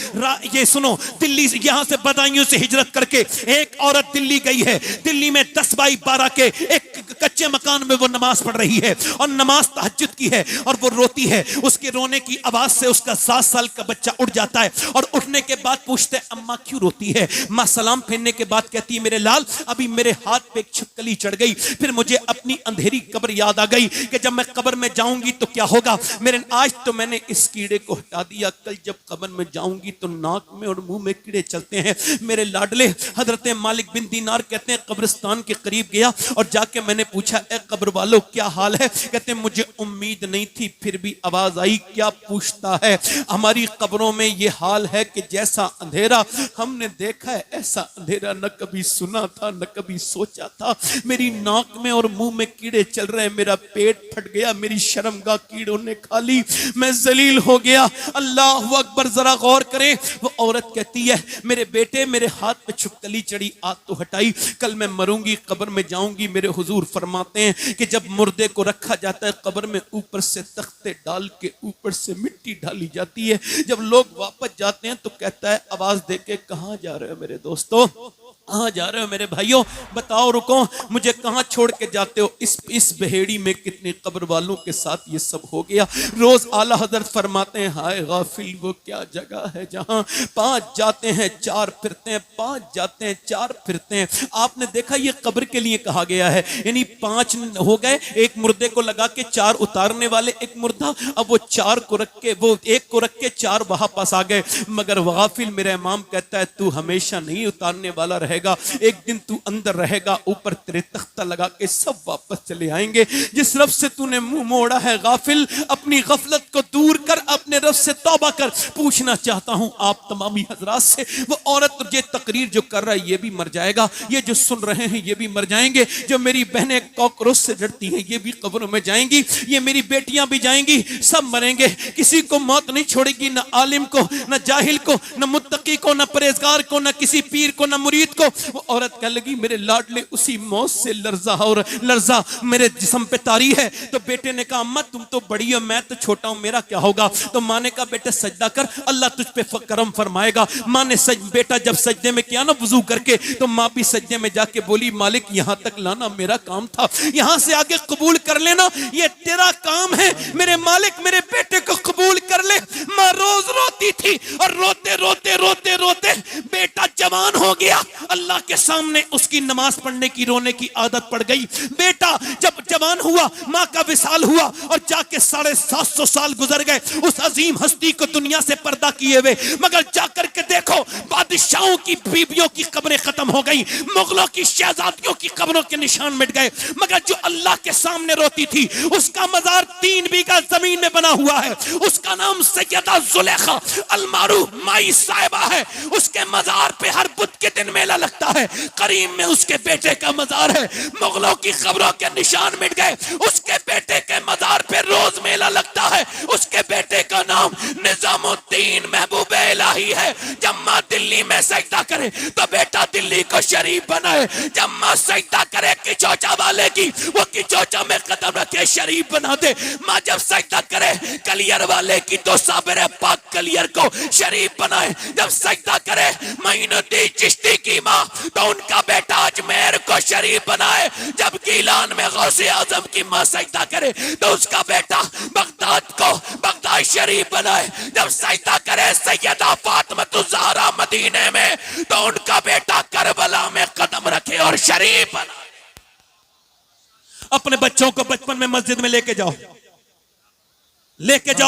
ये सुनो, दिल्ली से यहां से बदायूं से हिजरत करके एक औरत दिल्ली गई है। दिल्ली में 10 बाई 12 के एक कच्चे मकान में वो नमाज पढ़ रही है और नमाज तहज्जुद की है और वो रोती है। उसके रोने की आवाज से उसका 7 साल का बच्चा उठ जाता है और उठने के बाद पूछते अम्मा क्यों रोती है? मां सलाम फेरने के बाद कहती है मेरे लाल, अभी मेरे हाथ पे एक छिपकली चढ़ गई, फिर मुझे अपनी अंधेरी कब्र याद आ गई कि जब मैं कब्र में जाऊंगी तो क्या होगा। मेरे आज तो मैंने इस कीड़े को हटा दिया, कल जब कब्र में जाऊंगी तो नाक में और मुंह में कीड़े चलते हैं। मेरे लाडले हजरत मालिक बिन दीनार कहते हैं कब्रिस्तान के करीब गया और जाके मैंने पूछा ए कब्र वालों क्या हाल है? कहते हैं मुझे उम्मीद नहीं थी, फिर भी आवाज आई। क्या पूछता है? हमारी कब्रों में ये हाल है कि जैसा अंधेरा हमने देखा है ऐसा अंधेरा न कभी सुना था न कभी सोचा था। मेरी नाक में और मुंह में कीड़े चल रहे हैं, मेरा पेट फट गया, मेरी शर्मगाह कीड़ों ने खा ली, मैं जलील हो गया। अल्लाह अकबर, जरा गौर करें। वो औरत कहती है मेरे बेटे मेरे हाथ पे छिपकली चढ़ी, आज तो हटाई, कल मैं मरूंगी, कब्र में जाऊंगी। मेरे हुजूर फरमाते हैं कि जब मुर्दे को रखा जाता है कब्र में, ऊपर से तख्ते डाल के ऊपर से मिट्टी डाली जाती है। जब लोग वापस जाते हैं तो कहता है आवाज दे के कहां जा रहे हो मेरे दोस्तों, कहां जा रहे हो मेरे भाइयों, बताओ, रुको, मुझे कहां छोड़ के जाते हो? इस बहेड़ी में कितने कब्र वालों के साथ ये सब हो गया। रोज आला हजरत फरमाते हैं हाय गाफिल वो क्या जगह है जहां 5 जाते हैं 4 फिरते हैं, 5 जाते हैं 4 फिरते हैं। आपने देखा ये कब्र के लिए कहा गया है, यानी 5 हो गए, एक मुर्दे को लगा के 4 उतारने वाले, एक मुर्दा, अब वो 4 को रख के, वो 1 को रख के 4 वहां पास आ गए। मगर गाफिल, मेरा इमाम कहता है तू हमेशा नहीं उतारने वाला रहेगा, एक दिन तू अंदर रहेगा, ऊपर तेरे तख्ता लगा के सब वापस चले आएंगे। जिस रब से तूने मुंह मोड़ा है गाफिल, अपनी गफलत को दूर कर, अपने रब से तौबा कर। पूछना चाहता हूं आप तमामी हजरात से, वो औरत ये तकरीर जो कर रहा है ये भी मर जाएगा, ये जो सुन रहे हैं ये भी मर जाएंगे, जो मेरी बहनें कॉकरोच से डरती हैं ये भी कब्रों में जाएंगी, ये मेरी बेटियां भी जाएंगी, सब मरेंगे। किसी को मौत नहीं छोड़ेगी, न आलिम को, न जाहिल को, न मुत्तकी को, न परहेजगार को, न किसी पीर को, न मुरीद को। वो औरत कह लगी मेरे लाडले उसी मौत से लर्जा और लर्जा मेरे जिस्म पे तारी है। तो बेटे ने कहा अम्मा तुम तो बड़ी हो, मैं तो छोटा हूं, मेरा क्या होगा? तो माँ ने कहा बेटे सजदा कर, अल्लाह तुझ पे करम फरमाएगा। माँ ने बेटा जब सजदे में किया ना वुजू करके, तो माँ भी सजदे में जाके बोली मालिक यहां तक लाना मेरा काम था, यहां से आगे कबूल कर लेना, ये तेरा काम है मेरे मालिक, मेरे बेटे को कबूल कर ले। माँ रोज रोती थी और रोते रोते रोते रोते बेटा जवान हो गया। अल्लाह के सामने उसकी नमाज पढ़ने की, रोने की आदत पड़ गई। बेटा जब जवान हुआ, माँ का विसाल हुआ और जाके 750 साल गुजर गए उस अजीम हस्ती को दुनिया से पर्दा किए हुए। मगर जाकर के देखो बादशाहों की बीवियों की कब्रें खत्म हो गई, मुगलों की शहजादियों की कब्रों के निशान मिट गए। मगर जो अल्लाह के सामने रोती थी उसका मजार 3 बीघा जमीन में बना हुआ है, उसका नाम सैयदा जुलेखा अलमारूफ माई साहिबा है। उसके मजार पे हर बुध के दिन मेला लगता है। करीम में उसके बेटे का मजार है। मुगलों की खबरों के निशान मिट गए, उसके बेटे के मजार पे रोज मेला लगता है। उसके बेटे का नाम निजामुद्दीन महबूब इलाही है। जब माँ दिल्ली में सजदा करे तो बेटा दिल्ली को शरीफ बनाए, जब माँ सजदा करे किचौचा वाले की, वो किचौचा में कदम रखे शरीफ बना दे। माँ जब सजदा करे कलियर वाले की तो साबिर पाक कलियर को शरीफ बनाए। जब सजदा करे माइनुद्दीन चिश्ती की माँ होता तो उनका बेटा अजमेर को शरीफ बनाए, जबकि ईलान में गौसे आजम की मां सजदा करे तो उसका बेटा बगदाद शरीफ बनाए। जब सजदा करे सैयदा फातिमा ज़हरा मदीने में तो उनका बेटा करबला में कदम रखे और शरीफ बनाए। अपने बच्चों को बचपन में मस्जिद में लेके जाओ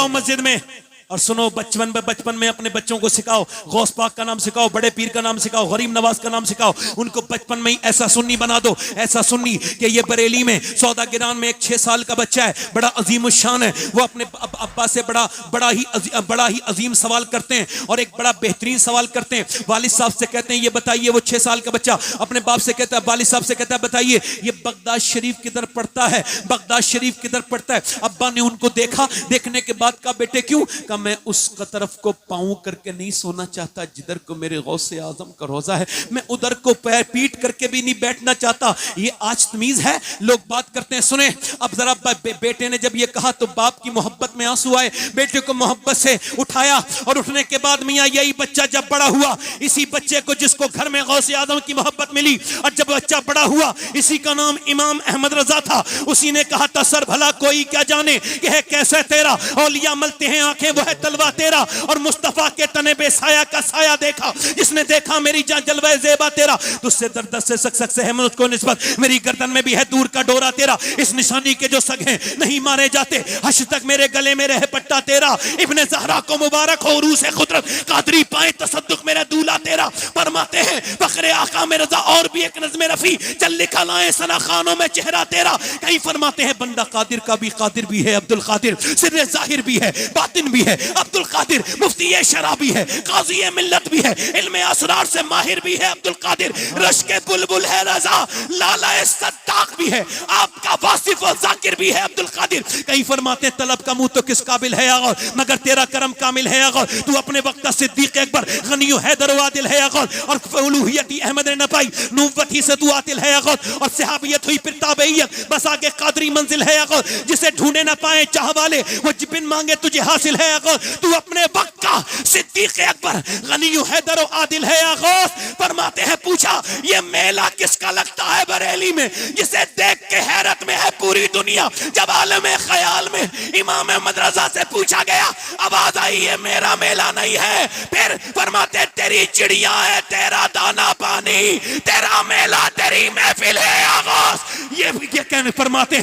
मस्जिद में, और सुनो बचपन में अपने बच्चों को सिखाओ, गौस पाक का नाम सिखाओ, बड़े पीर का नाम सिखाओ, गरीब नवाज का नाम सिखाओ। उनको बचपन में ही ऐसा सुन्नी बना दो, ऐसा सुन्नी कि ये बरेली में सौदागिरान में एक 6 साल का बच्चा है, बड़ा अजीम शान है, वो अपने अब्बा से बड़ा ही अजीम सवाल करते हैं और एक बड़ा बेहतरीन सवाल करते हैं। वालिद साहब से कहते हैं ये बताइए, वो 6 साल का बच्चा अपने बाप से कहता है, वालिद साहब से कहता है बताइए ये बगदाद शरीफ किधर पड़ता है, बगदाद शरीफ किधर पड़ता है। अब्बा ने उनको देखा, देखने के बाद कहा बेटे क्यों? कहा मैं उस तरफ को पांव करके नहीं सोना चाहता जिधर को मेरे गौसे आजम का रोजा है, मैं उधर को पैर पीट करके भी नहीं बैठना चाहता। ये आज तमीज है, लोग बात करते हैं। सुने अब जरा, बेटे ने जब ये कहा तो बाप की मोहब्बत में आंसू आए, बेटे को मोहब्बत से उठाया और उठने के बाद मियां यही बच्चा जब बड़ा हुआ, इसी बच्चे को जिसको घर में गौसे आजम की मोहब्बत मिली, और जब बच्चा बड़ा हुआ इसी का नाम इमाम अहमद रजा था, उसी ने कहा था सर भला कोई क्या जाने कि है कैसे तेरा, औलिया मलते हैं आंखें वो है तलवा तेरा, और मुस्तफा के तने बेसाया का साया देखा, जिसने देखा मेरी जान जलवे ज़ेबा तेरा, तुझसे दर्द से सक से है मुझको निस्बत, मेरी गर्दन में भी है दूर का डोरा तेरा, इस निशानी के जो सग हैं नहीं मारे जाते, हश तक मेरे गले में रहे पट्टा तेरा, इब्ने ज़हरा को मुबारक हो रूस कुदरत, कादरी पाए तसद्दुक मेरा दूल्हा तेरा। फरमाते हैं फखरे आका में रजा और भी एक नज़्म रफी, चल लिखा लाए सना खानों में चेहरा तेरा। कहीं फरमाते हैं बंदा कादिर का भी कादिर भी है अब्दुल कादिर, सिर्र ज़ाहिर भी है बातिन भी है अब्दुल कादिर, मुफ्ती शराबी है, काजी मिल्लत भी है, इल्मे असरार से माहिर भी है अब्दुल कादिर, रश के बुलबुल है रजा, लाला सद्दाक भी है, आपका वासिफ और जाकिर भी है अब्दुल कादिर। कहीं फरमाते हैं तलब का मुंह तो किस काबिल है अगर, मगर तेरा करम कामिल है अगर, तू अपने वक्त का सिद्दीक अकबर गनी हैदर वादिल है अगर, और उलूहियत अहमद ने न पाई नूबत ही से तू आतिल है अगर, और सहाबियत हुई फिर ताबईयत बस आगे कादरी मंजिल है अगर, जिसे ढूंढे न पाए चाह वाले वो जिबिन मांगे तुझे हासिल है अगर, तू अपने वक्त का सिद्दीक अकबर गनी हैदर आदिल है अगर। फरमाते हैं पूछा ये मेला किसका लगता है बरेली में, जिसे देख के हैरत में है पूरी दुनिया। जब आलम ख्याल में इमाम अहमद रजा से पूछा गया, आवाज आई ये मेरा मेला नहीं है, फिर फरमाते तेरी चिड़िया है, तेरा दाना पानी, तेरा मेला तेरी महफिल है आगाज। ये कहने फरमाते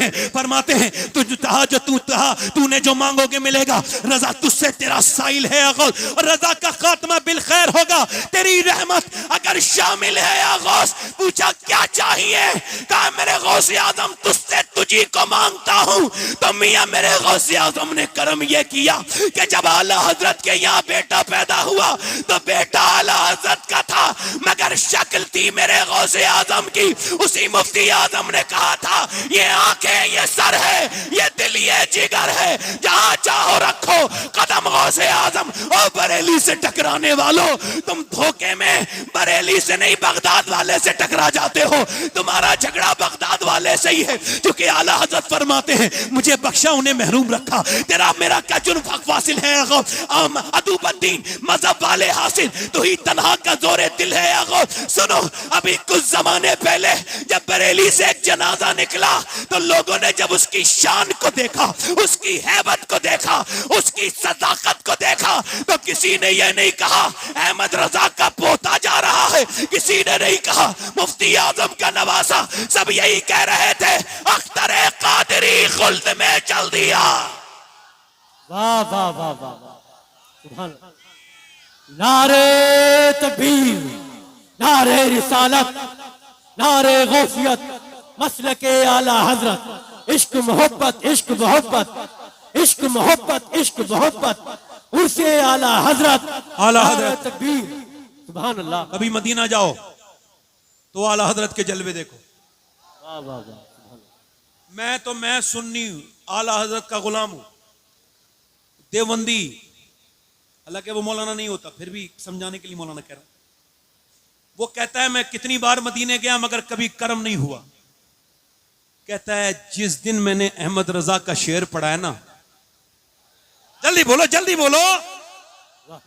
हैं तूने जो मांगोगे मिलेगा, रजा तुझसे तेरा साइल है अगौस, और रजा का खात्मा बिल खैर होगा, तेरी रहमत अगर शामिल है अगौस। पूछा क्या चाहिए? कहा मेरे गौसे आजम तुझसे तुझी को मांगता हूँ। तो मियां मेरे गौसे आजम ने करम ये किया कि जब आला हजरत के यहाँ बेटा पैदा हुआ तो बेटा आला हजरत का था, मगर शक्ल थी मेरे गौसे आजम की। उसी मुफ्ती आजम ने कहा था ये आंखें ये सर है, ये दिल ये जिगर है, जहां चाहो रखो कदम गौसे आजम। और बरेली से टकराने वालों, तुम धोखे में बरेली से नहीं बगदाद वाले से टकरा जाते हो, तुम्हारा झगड़ा बगदाद वाले से ही है। क्योंकि आला हजरत फरमाते हैं मुझे बख्शा उन्हें महरूम रखा, तेरा मेरा क्या जुर्म हक वासिल है अदूबद्दीन मजहब वाले हासिल, तो ही तन्हा का जोरे दिल है अगो। सुनो अभी कुछ जमाने पहले जब बरेली से एक जनाजा निकला तो लोगों ने जब उसकी शान को देखा, उसकी हैबत को देखा, उसकी सदाकत को देखा, तो किसी ने यह नहीं कहा अहमद रजा का पोता जा रहा है, किसी ने नहीं कहा मुफ्ती आजम का नवासा, सब यही कह रहे थे अख्तर कादरी खुल्द में चल दिया। वाह वाह वाह वाह सुभान अल्लाह। नारे तकबीर, नारे रिसालत, नारे गौसियत, मसलके आला हजरत, इश्क मोहब्बत इश्क मोहब्बत इश्क मोहब्बत इश्क मोहब्बत, उर्से आला हजरत तकबीर सुभान अल्लाह। कभी मदीना जाओ तो आला हजरत के जलवे देखो। वाह वाह वाह। मैं सुन्नी आला हजरत का गुलाम हूं, देवबंदी, हालांकि वो मौलाना नहीं होता, फिर भी समझाने के लिए मौलाना कह रहा हूं। वो कहता है मैं कितनी बार मदीने गया मगर कभी कर्म नहीं हुआ। कहता है जिस दिन मैंने अहमद रजा का शेर पढ़ा है ना, जल्दी बोलो जल्दी बोलो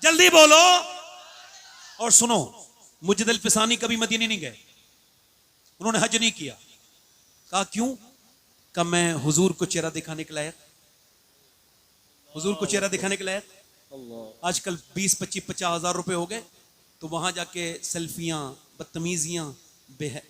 जल्दी बोलो, और सुनो मुजद्दिद फिसानी कभी मदीने नहीं गए, उन्होंने हज नहीं किया। कहा क्यों? कहा मैं हुजूर को चेहरा दिखाने के लायक, हुजूर को चेहरा दिखाने के लायक। आजकल 20-25-50 हजार रुपए हो गए, तो वहां जाके सेल्फियां, बदतमीजियां,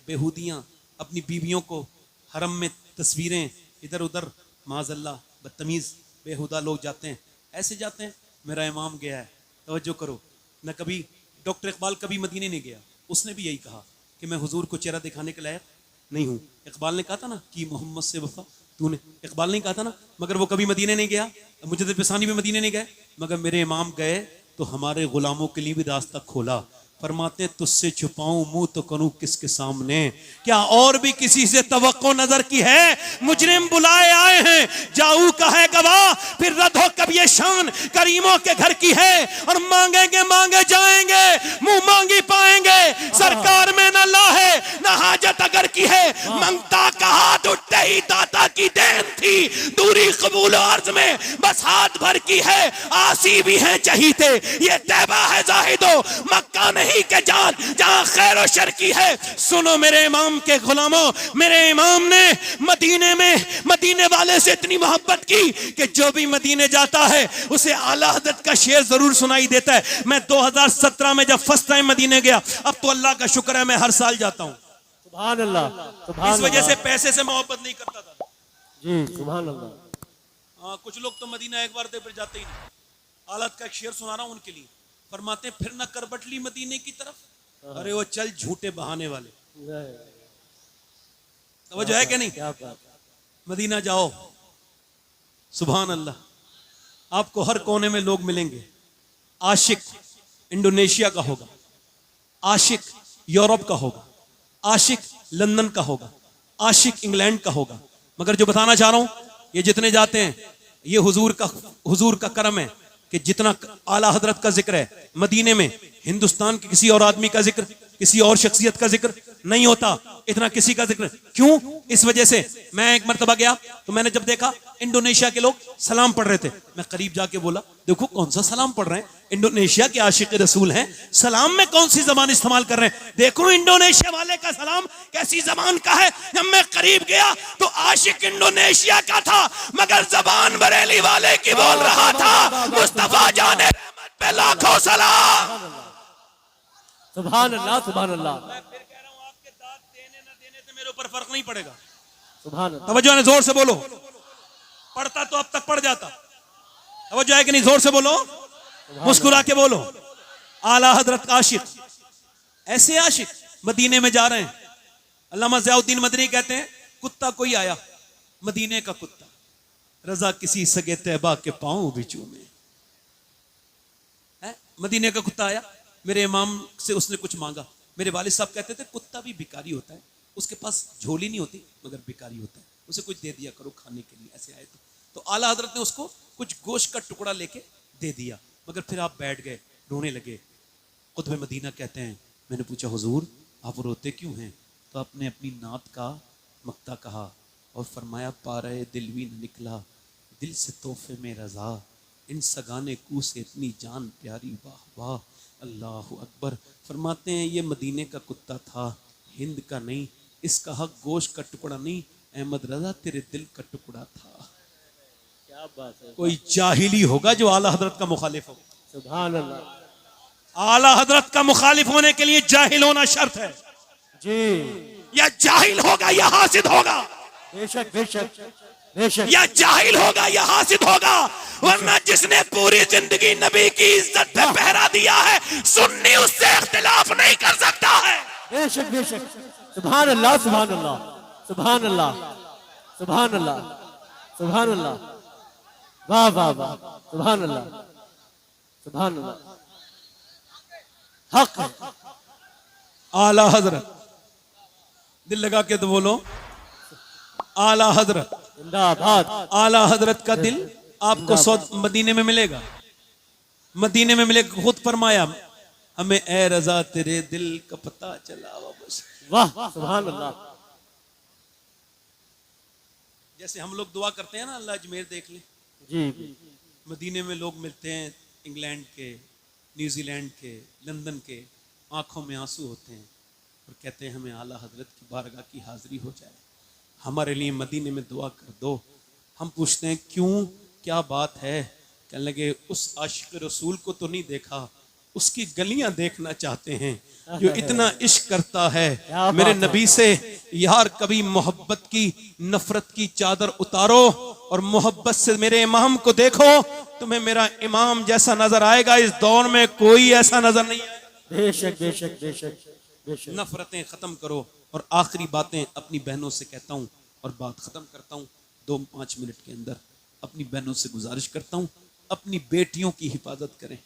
बेहूदियां, अपनी बीवियों को हरम में तस्वीरें इधर उधर, माज़अल्लाह बदतमीज बेहुदा लोग जाते हैं, ऐसे जाते हैं। मेरा इमाम गया है, तवज्जो करो, न कभी डॉक्टर इकबाल कभी मदीने नहीं गया, उसने भी यही कहा कि मैं हुजूर को चेहरा दिखाने के लायक नहीं हूँ। इकबाल ने कहा था ना कि मोहम्मद से वफा तूने, इकबाल नहीं कहा था ना, मगर वो कभी मदीने नहीं गया। मुजद्दिद फिसानी भी मदीने नहीं गए, मगर मेरे इमाम गए तो हमारे गुलामों के लिए भी रास्ता खोला। फरमाते तुझसे छुपाऊं मुंह तो करूं किसके सामने, क्या और भी किसी से तवक्को नजर की है? मुजरिम बुलाए आए हैं, जाऊ का है गवाह, फिर रद्द हो कब ये शान करीमों के घर की है। और मांगेंगे मांगे जाएंगे, मुंह मांगी पाएंगे, सरकार में न ला है न हाजत अगर की है। मंगता का हाथ उठते ही दाता की देन थी, दूरी कबूल अर्ज में बस हाथ भर की है। आसी भी है चहीते, ये तैबा है जाहिदो, मक्का नहीं के जान जहां खैर और शर की है। सुनो मेरे इमाम के गुलामों, मेरे इमाम ने मदीने में मदीने वाले से इतनी मोहब्बत की कि जो भी मदीने जाता है उसे आला हज़रत का शेर जरूर सुनाई देता है। मैं 2017 में जब फर्स्ट टाइम मदीने गया, अब तो अल्लाह का शुक्र है मैं हर साल जाता हूं। सुभान अल्लाह, सुभान इस वजह से अल्लाह। पैसे से मोहब्बत नहीं करता था जी सुभान अल्लाह। हाँ, कुछ लोग तो मदीना एक बार दे फिर जाते ही नहीं। आलत का एक शेर सुना रहा हूं उनके लिए। फरमाते फिर न करबटली मदीने की तरफ, अरे वो चल झूठे बहाने वाले। समझ है कि नहीं? क्या बात, मदीना जाओ, सुभान अल्लाह, आपको हर कोने में लोग मिलेंगे। आशिक इंडोनेशिया का होगा, आशिक यूरोप का होगा, आशिक लंदन का होगा, आशिक इंग्लैंड का होगा। मगर जो बताना चाह रहा हूं, ये जितने जाते हैं, ये हुजूर का करम है कि जितना आला हजरत का जिक्र है मदीने में, हिंदुस्तान के किसी और आदमी का जिक्र, किसी और शख्सियत का जिक्र नहीं होता इतना किसी का जिक्र। क्यों? इस वजह से मैं एक मर्तबा गया तो मैंने जब देखा इंडोनेशिया के लोग सलाम पढ़ रहे थे, मैं करीब जाके बोला देखो कौन सा सलाम पढ़ रहे हैं, इंडोनेशिया के आशिक रसूल हैं, सलाम में कौन सी जबान इस्तेमाल कर रहे हैं, देखो इंडोनेशिया वाले का सलाम कैसी जबान का है। जब मैं करीब गया तो आशिक इंडोनेशिया का था, मगर जबान बरेली वाले की बोल रहा था, मुस्तफा जाने रहमत पे लाखों सलाम। सुभान अल्लाह, सुभान अल्लाह, मैं फिर कह रहा हूं, आपके दांत देने न देने से मेरे ऊपर फर्क नहीं पड़ेगा। सुभान अल्लाह। तवज्जो है, जोर से बोलो, पढ़ता तो अब तक पढ़ जाता। तवज्जो है कि नहीं? जोर से बोलो, मुस्कुरा के बोलो। आला हजरत का आशिक, ऐसे आशिक मदीने में जा रहे हैं। अल्लामा ज़ियाउद्दीन मदनी कहते हैं कुत्ता कोई आया, मदीने का कुत्ता, रजा किसी सगे तैबा के पांव भी चूमे। मदीने का कुत्ता आया, मेरे इमाम से उसने कुछ मांगा। मेरे वालिद साहब कहते थे कुत्ता भी भिखारी होता है, उसके पास झोली नहीं होती मगर भिखारी होता है, उसे कुछ दे दिया करो खाने के लिए। ऐसे आए तो आला हजरत ने उसको कुछ गोश्त का टुकड़ा लेके दे दिया, मगर फिर आप बैठ गए, रोने लगे। कुतुब मदीना कहते हैं मैंने पूछा हुजूर आप रोते क्यों हैं? तो आपने अपनी नात का मक्ता कहा और फरमाया पारे दिल भी न निकला, दिल से तोहफे में रजा, इन सगाने कू से इतनी जान प्यारी, वाह वाह अल्लाह अकबर। फरमाते हैं ये मदीने का कुत्ता था, हिंद का नहीं, इसका हक गोश्त का टुकड़ा नहीं, अहमद रजा तेरे दिल का टुकड़ा था। क्या बात है। कोई जाहिली होगा जो आला हजरत का मुखालिफ हो। सुभान अल्लाह। आला हजरत का मुखालिफ होने के लिए जाहिल होना शर्त है जी, या जाहिल होगा या हासिद होगा, बेशक बेशक बेशक, या जाहिल होगा या हासिद होगा। वरना जिसने पूरी जिंदगी नबी की इज्जत पे पहरा दिया है, सुन्नी उससे इख्तिलाफ नहीं कर सकता है। बेशक बेशक। सुभान अल्लाह, सुभान अल्लाह, सुभान अल्लाह, सुभान अल्लाह, सुभान अल्लाह, वाह वाह वाह, सुभान अल्लाह, सुभान अल्लाह। हक है। आला हजरत, दिल लगा के तो बोलो, आला हजरत, जिंदाबाद। आला हजरत का दिल आपको मदीने में मिलेगा, मदीने में मिलेगा। खुद फरमाया हमें ए रजा तेरे दिल का पता चला बस। वाह, सुभान अल्लाह। जैसे हम लोग दुआ करते हैं ना अल्लाह अजमेर देख ले, जी, मदीने में लोग मिलते हैं इंग्लैंड के, न्यूजीलैंड के, लंदन के, आंखों में आंसू होते हैं और कहते हैं हमें आला हजरत की बारगाह की हाजिरी हो जाए, हमारे लिए मदीने में दुआ कर दो। हम पूछते हैं क्यों, क्या बात है? कहने लगे उस आशिक रसूल को तो नहीं देखा, उसकी गलियां देखना चाहते हैं जो इतना इश्क करता है मेरे नबी से। यार कभी मोहब्बत की नफरत की चादर उतारो और मोहब्बत से मेरे इमाम को देखो, तुम्हें मेरा इमाम जैसा नजर आएगा। इस दौर में कोई ऐसा नजर नहीं है। बेशक बेशक बेशक बेशक। नफरतें खत्म करो। और आखिरी बातें अपनी बहनों से कहता हूं और बात खत्म करता हूं 2-5 मिनट के अंदर। अपनी बहनों से गुजारिश करता हूं, अपनी बेटियों की हिफाजत करें।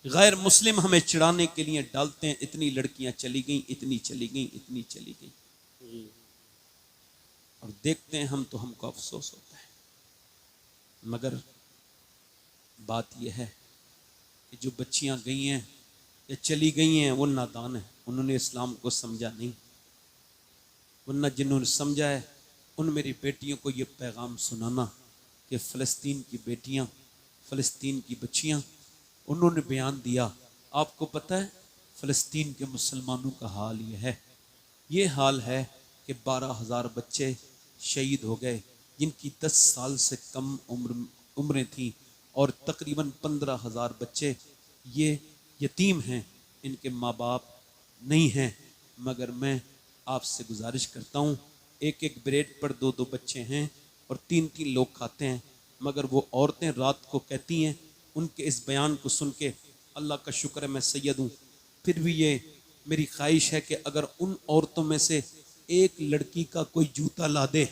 गैर मुस्लिम हमें चिढ़ाने के लिए डालते हैं, इतनी लड़कियां चली गई, इतनी चली गई, इतनी चली गई, और देखते हैं हम तो हमको अफसोस होता है। मगर बात यह है कि जो बच्चियां गई हैं या चली गई हैं वो नादान है, उन्होंने इस्लाम को समझा नहीं। वरना जिन्होंने समझा है उन मेरी बेटियों को ये पैगाम सुनाना कि फ़लस्तीन की बेटियां, फ़लस्तीन की बच्चियां, उन्होंने बयान दिया। आपको पता है फ़लस्तीन के मुसलमानों का हाल ये है, ये हाल है कि 12,000 बच्चे शहीद हो गए जिनकी 10 साल से कम उम्रें थीं, और तकरीबन 15,000 बच्चे ये यतीम हैं, इनके माँ बाप नहीं हैं। मगर मैं आपसे गुजारिश करता हूँ, एक एक ब्रेड पर 2-2 बच्चे हैं और 3-3 लोग खाते हैं। मगर वो औरतें रात को कहती हैं, उनके इस बयान को सुन के अल्लाह का शुक्र है मैं सैयद हूँ, फिर भी ये मेरी ख्वाहिश है कि अगर उन औरतों में से एक लड़की का कोई जूता ला दे,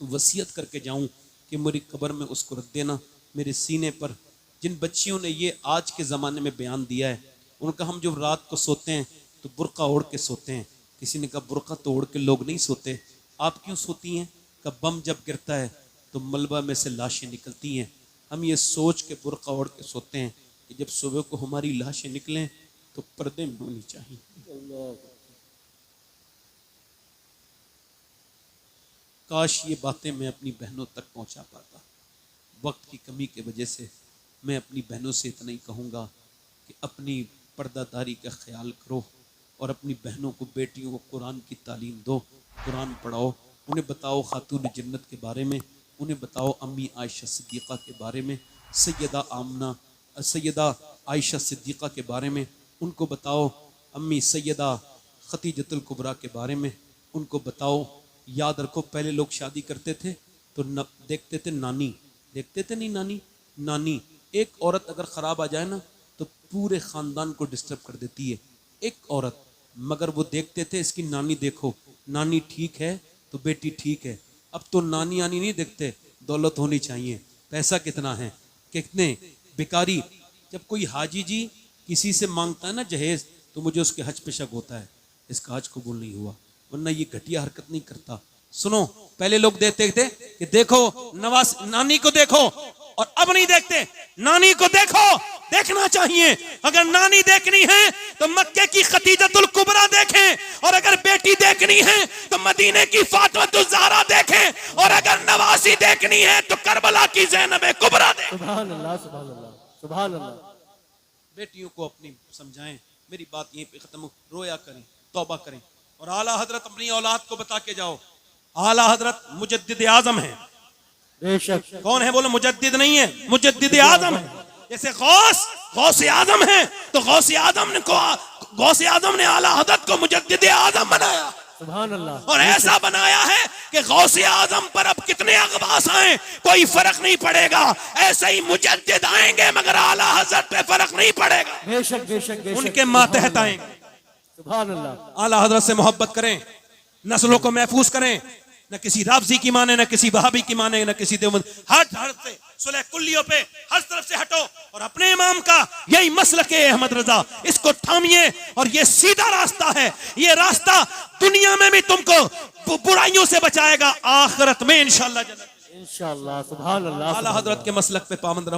वसीयत करके जाऊँ कि मेरी कब्र में उसको रख देना मेरे सीने पर। जिन बच्चियों ने ये आज के ज़माने में बयान दिया है, उनका हम जब रात को सोते हैं तो बुर्का ओढ़ के सोते हैं। किसी ने कहा बुर्का तो ओढ़ के लोग नहीं सोते, आप क्यों सोती हैं? कब बम जब गिरता है तो मलबा में से लाशें निकलती हैं। हम ये सोच के बुर्का ओढ़ के सोते हैं कि जब सुबह को हमारी लाशें निकलें तो पर्दे में होनी चाहिए। काश ये बातें मैं अपनी बहनों तक पहुंचा पाता। वक्त की कमी की वजह से मैं अपनी बहनों से इतना ही कहूँगा कि अपनी पर्दादारी का ख्याल करो और अपनी बहनों को, बेटियों को कुरान की तालीम दो, कुरान पढ़ाओ, उन्हें बताओ खातून जन्नत के बारे में, उन्हें बताओ अम्मी आयशा सिद्दीक़ा के बारे में, सैयदा आयशा सिद्दीक़ा के बारे में, उनको बताओ अम्मी सैयदा खतीजतुल कुबरा के बारे में, उनको बताओ। याद रखो पहले लोग शादी करते थे तो देखते थे नानी, देखते थे नहीं नानी, नानी एक औरत अगर ख़राब आ जाए ना तो पूरे ख़ानदान को डिस्टर्ब कर देती है एक औरत। मगर वो देखते थे इसकी नानी देखो, नानी ठीक है तो बेटी ठीक है। अब तो नानी आनी नहीं देखते, दौलत होनी चाहिए, पैसा कितना है, कितने भिखारी। जब कोई हाजी जी किसी से मांगता है ना जहेज तो मुझे उसके हज पे शक होता है, इसका हज कबूल नहीं हुआ, वरना ये घटिया हरकत नहीं करता। सुनो पहले लोग देखते थे कि देखो नवाज नानी को देखो, और अब नहीं देखते, नानी को देखो, देखना चाहिए। अगर नानी देखनी है तो मक्के की खतीजतुल कुबरा देखें, और अगर बेटी देखनी है तो मदीने की फातिमातुज़ ज़हरा देखें, और अगर नवासी देखनी है तो करबला की ज़ैनब कुबरा देखें। सुभान अल्लाह सुभान अल्लाह सुभान अल्लाह। बेटियों को अपनी समझाएं। मेरी बात यहीं पे खत्म, रोया करें, तौबा करें, और आला हजरत अपनी औलाद को बता के जाओ आला हजरत मुजद्दिद आजम है। बेशक। कौन है बोलो? मुजद्दिद नहीं है, मुजद्दिद आजम है। जैसे गौस आजम है तो गौस आजम ने आला हजरत को मुजद्दिद आजम बनाया। सुभान अल्लाह। और ऐसा बनाया है कि गौस आजम पर अब कितने अगवास आए कोई फर्क नहीं पड़ेगा, ऐसे ही मुजद्दिद आएंगे मगर आला हजरत पे फर्क नहीं पड़ेगा। बेशक बेशक बेशक। उनके मातहत आएंगे। सुभान अल्लाह। आला हजरत से मोहब्बत करें, नस्लों को महफूज करें, न किसी राफजी की माने, न किसी वहाबी की माने, न किसी देवबंद, हर से सुलह कुल्लियों पे हर तरफ से हटो और अपने इमाम का यही मसलक है अहमद रजा, इसको थामिए। और ये सीधा रास्ता है, ये रास्ता दुनिया में भी तुमको बुराइयों से बचाएगा, आखिरत में इंशाअल्लाह जन्नत। इंशाअल्लाह। सुभान अल्लाह। आला हजरत के मसलक पे पाबंद रहो।